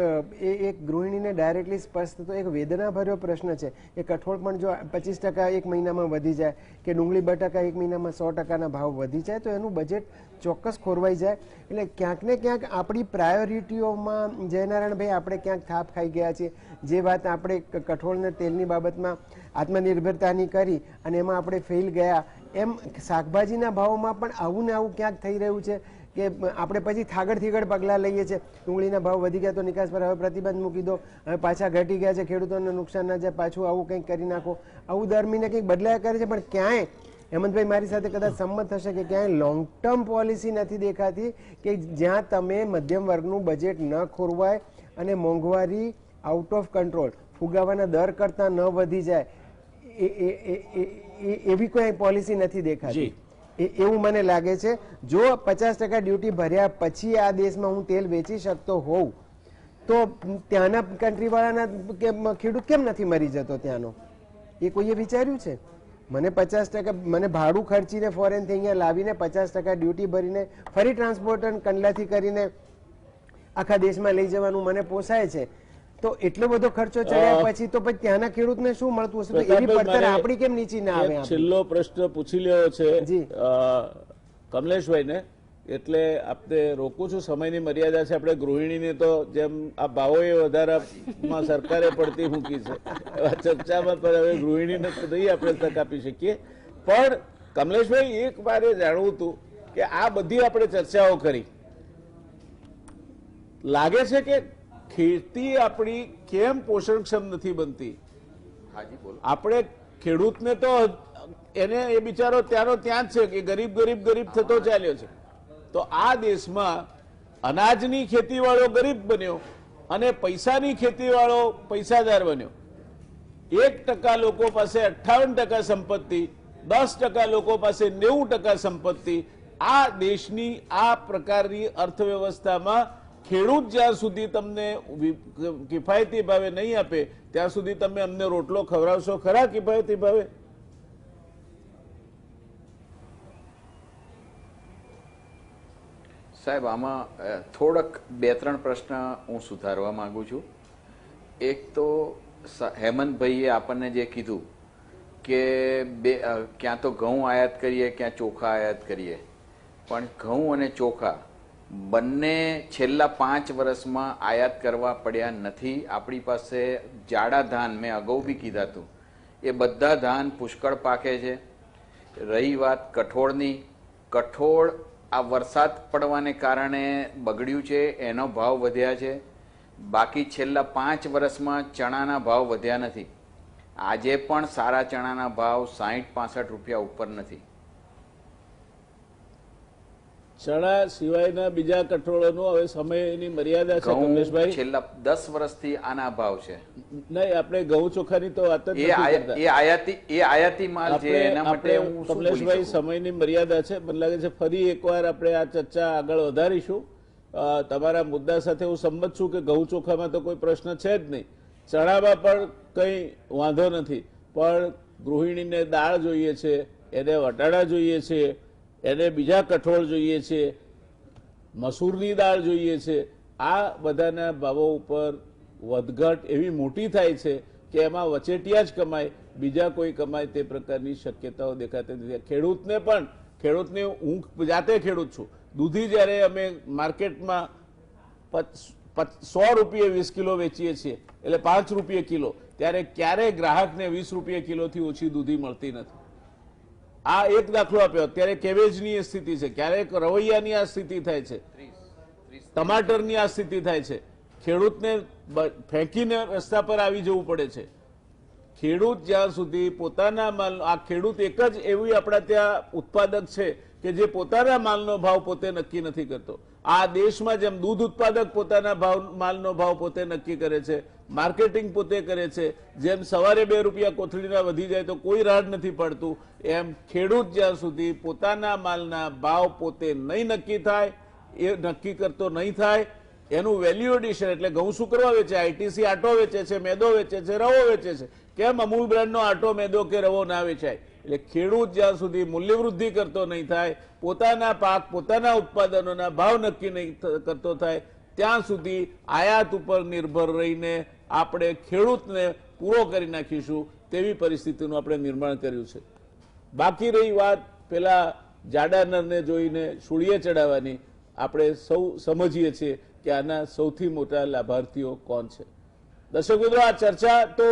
એ એક ગૃહિણીને ડાયરેક્ટલી સ્પર્શ થતો એક વેદનાભર્યો પ્રશ્ન છે. એ કઠોળ પણ જો 25% એક મહિનામાં વધી જાય, કે ડુંગળી બટાકા એક મહિનામાં 100%ના ભાવ વધી જાય, તો એનું બજેટ ચોક્કસ ખોરવાઈ જાય. એટલે ક્યાંક ને ક્યાંક આપણી પ્રાયોરિટીઓમાં જયનારાયણભાઈ આપણે ક્યાંક થાપ ખાઈ ગયા છીએ. જે વાત આપણે કઠોળને તેલની બાબતમાં આત્મનિર્ભરતાની કરી અને એમાં આપણે ફેલ ગયા, એમ શાકભાજીના ભાવોમાં પણ આવું ને આવું ક્યાંક થઈ રહ્યું છે કે આપણે પછી થાગડ થીગડ પગલાં લઈએ છીએ, ડુંગળીના ભાવ વધી ગયા તો નિકાસ પર હવે પ્રતિબંધ મૂકી દો, હવે પાછા ઘટી ગયા છે, ખેડૂતોને નુકસાન ના જાય, પાછું આવું કંઈક કરી નાખો, આવું દર મહિને કંઈક બદલાયા કરે છે. પણ ક્યાંય હેમંતભાઈ મારી સાથે કદાચ સંમત થશે કે ક્યાંય લોંગ ટર્મ પોલિસી નથી દેખાતી કે જ્યાં તમે મધ્યમ વર્ગનું બજેટ ન ખોરવાય અને મોંઘવારી આઉટ ઓફ કંટ્રોલ ફુગાવાના દર કરતા ન વધી જાય એવી કોઈ પોલિસી નથી દેખાતી. એવું મને લાગે છે. જો 50% ડ્યુટી ભર્યા પછી આ દેશમાં હું તેલ વેચી શકતો હોઉં તો ત્યાંના કન્ટ્રીવાળાના ખેડૂત કેમ નથી મરી જતો ત્યાંનો, એ કોઈએ વિચાર્યું છે? મને 50% મને ભાડું ખર્ચીને ફોરેનથી અહીંયા લાવીને 50% ડ્યુટી ભરીને ફરી ટ્રાન્સપોર્ટ કંડલાથી કરીને આખા દેશમાં લઈ જવાનું મને પોસાય છે. તો એટલો બધો ખર્ચો ચડ્યા પછી તો પછી ત્યાંના ખેડૂતને શું મળતું હશે? તો એવી પડતર આપણી કેમ નીચી ના આવે? છેલ્લો પ્રશ્ન પૂછી લેવો છે કમલેશભાઈને, એટલે આપણે રોકું છું, સમયની મર્યાદા છે. આપણે ગૃહિણીને તો જેમ આ ભાવોએ વધારામાં સરકારે પડતી મૂકી છે એવા ચર્ચામાં પણ હવે ગૃહિણીને નહીં આપણે તક આપી શકીએ. પણ કમલેશભાઈ, એક મારે જાણવું હતું કે આ બધી આપણે ચર્ચાઓ કરી, લાગે છે કે ખેતી આપણી કેમ પોષણક્ષમ નથી બનતી? આપણે ખેડૂતને તો એને એ બિચારો ત્યાંનો ત્યાં જ છે કે ગરીબ ગરીબ ગરીબ થતો ચાલ્યો છે. તો આ દેશમાં અનાજની ખેતીવાળો ગરીબ બન્યો અને પૈસાની ખેતીવાળો પૈસાદાર બન્યો. 1% લોકો પાસે 58% સંપત્તિ, 10% લોકો પાસે 90% સંપત્તિ. આ દેશની આ પ્રકારની અર્થવ્યવસ્થામાં ખેડૂત જ્યાં સુધી તમને કિફાયતી ભાવે નહીં આપે ત્યાં સુધી તમે અમને રોટલો ખવડાવશો ખરા કિફાયતી ભાવે? સાહેબ, આમાં થોડક 2-3 પ્રશ્ન હું સુધારવા માંગુ છું. એક તો હેમંતભાઈએ આપણને જે કીધું કે ક્યાં તો ઘઉં આયાત કરીએ ક્યાં ચોખા આયાત કરીએ, પણ ઘઉં અને ચોખા બંને છેલ્લા 5 વર્ષમાં આયાત કરવા પડ્યા નથી. આપણી પાસે જાડા ધાન, મેં અગાઉ બી કીધા હતું, એ બધા ધાન પુષ્કળ પાકે છે. રહી વાત કઠોળની, કઠોળ આ વરસાદ પડવાને કારણે બગડ્યું છે, એનો ભાવ વધ્યા છે. બાકી છેલ્લા 5 વર્ષમાં ચણાના ભાવ વધ્યા નથી. આજે પણ સારા ચણાના ભાવ 60-65 રૂપિયા ઉપર નથી. ચણા સિવાયના બીજા કઠોળોનો હવે સમયની મર્યાદા છે કમલેશભાઈ. છેલ્લા 10 વર્ષથી આના ભાવ છે. નહીં, આપણે ઘઉં ચોખાની તો વાત જ એ આયાતી માલ છે. એના માટે કમલેશભાઈ સમયની મર્યાદા છે. મને લાગે છે ફરી એકવાર આપણે આ ચર્ચા આગળ વધારીશું. તમારા મુદ્દા સાથે હું સંમત છું કે ઘઉં ચોખામાં તો કોઈ પ્રશ્ન છે જ નહીં, ચણામાં પણ કંઈ વાંધો નથી, પણ ગૃહિણીને દાળ જોઈએ છે, એને વટાણા જોઈએ છે, એને બીજા કઠોળ જોઈએ છે, મસૂરની દાળ જોઈએ છે. આ બધાના ભાવો ઉપર વધઘટ એવી મોટી થાય છે કે એમાં વચેટિયા જ કમાય, બીજા કોઈ કમાય તે પ્રકારની શક્યતાઓ દેખાતી નથી. ખેડૂતને પણ, ખેડૂતને હું જાતે ખેડૂત છું, દૂધી જ્યારે અમે માર્કેટમાં 100 રૂપિયે 20 કિલો વેચીએ છીએ એટલે 5 રૂપિયે કિલો, ત્યારે ક્યારેય ગ્રાહકને 20 રૂપિયે કિલોથી ઓછી દૂધી મળતી નથી. આ એક દાખલો આપ્યો. અત્યારે કેબેજની સ્થિતિ છે, ક્યારેક રવૈયાની આ સ્થિતિ થાય છે, ટમાટરની આ સ્થિતિ થાય છે. ખેડૂતને ફેંકીને રસ્તા પર આવી જવું પડે છે. ખેડૂત જ્યાં સુધી પોતાના માલ, આ ખેડૂત એક જ એવી આપણા ત્યાં ઉત્પાદક છે કે જે પોતાના માલનો ભાવ પોતે નક્કી નથી કરતો. આ દેશમાં જેમ દૂધ ઉત્પાદક પોતાના માલનો ભાવ પોતે નક્કી કરે છે, માર્કેટિંગ પોતે કરે છે, જેમ સવારે 2 રૂપિયા કોથળીના વધી જાય તો કોઈ રાડ નથી પડતું, એમ ખેડૂત જ્યાં સુધી પોતાના માલના ભાવ પોતે નહીં નક્કી થાય, એ નક્કી કરતો નહીં થાય, એનું વેલ્યુ એડિશન એટલે ઘઉં શું કરવા વેચે, આઈટીસી આટો વેચે છે, મેદો વેચે છે, રવો વેચે છે, કેમ અમૂલ બ્રાન્ડનો આટો, મેદો કે રવો ના વેચાય? એટલે ખેડૂત જ્યાં સુધી મૂલ્ય વૃદ્ધિ કરતો નહીં થાય, પોતાના પાક, પોતાના ઉત્પાદનોના ભાવ નક્કી નહીં કરતો થાય, ત્યાં સુધી આયાત ઉપર નિર્ભર રહીને આપણે ખેડૂતને પૂરો કરી નાખીશું તેવી પરિસ્થિતિનું આપણે નિર્માણ કર્યું છે. બાકી રહી વાત પેલા જાડા નરને જોઈને સૂળીએ ચડાવવાની, આપણે સૌ સમજીએ છીએ કે આના સૌથી મોટા લાભાર્થીઓ કોણ છે. દર્શક મિત્રો, આ ચર્ચા તો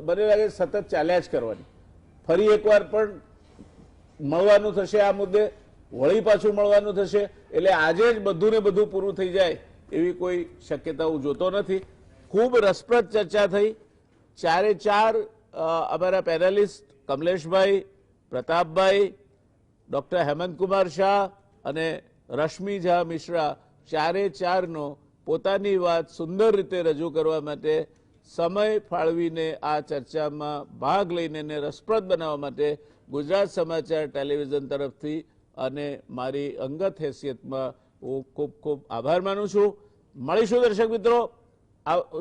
મને લાગે સતત ચાલ્યા જ કરવાની. ફરી એકવાર પણ મળવાનું થશે આ મુદ્દે. વળી પાછું મળવાનું થશે. એટલે આજે જ બધું ને બધું પૂરું થઈ જાય એવી કોઈ શક્યતા હું જોતો નથી. ખૂબ રસપ્રદ ચર્ચા થઈ. ચારે ચાર અમારા પેનલિસ્ટ કમલેશભાઈ, પ્રતાપભાઈ, ડોક્ટર હેમંતકુમાર શાહ અને રશ્મિ ઝા મિશ્રા ચારે ચારનો પોતાની વાત સુંદર રીતે રજૂ કરવા માટે સમય ફાળવીને આ ચર્ચામાં ભાગ લઈને એને રસપ્રદ બનાવવા માટે ગુજરાત સમાચાર ટેલિવિઝન તરફથી અને મારી અંગત હેસિયતમાં હું ખૂબ ખૂબ આભાર માનું છું. મળીશું દર્શક મિત્રો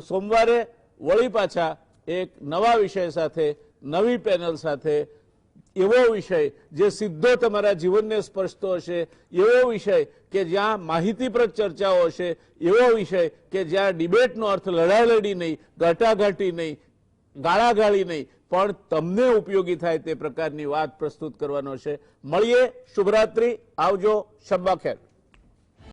સોમવારે વળી પાછા એક નવા વિષય સાથે, નવી પેનલ સાથે, એવો વિષય જે સીધો તમારા જીવનને સ્પર્શતો હશે, એવો વિષય કે જ્યાં માહિતીપ્રદ ચર્ચાઓ હશે, એવો વિષય કે જ્યાં ડિબેટનો અર્થ લડાલડી નહીં, ઘાટાઘાટી નહીં, ગાળાગાળી નહીં, પણ તમને ઉપયોગી થાય તે પ્રકારની વાત પ્રસ્તુત કરવાનો છે. મળીએ. શુભરાત્રી. આવજો. શબ્બા ખેર.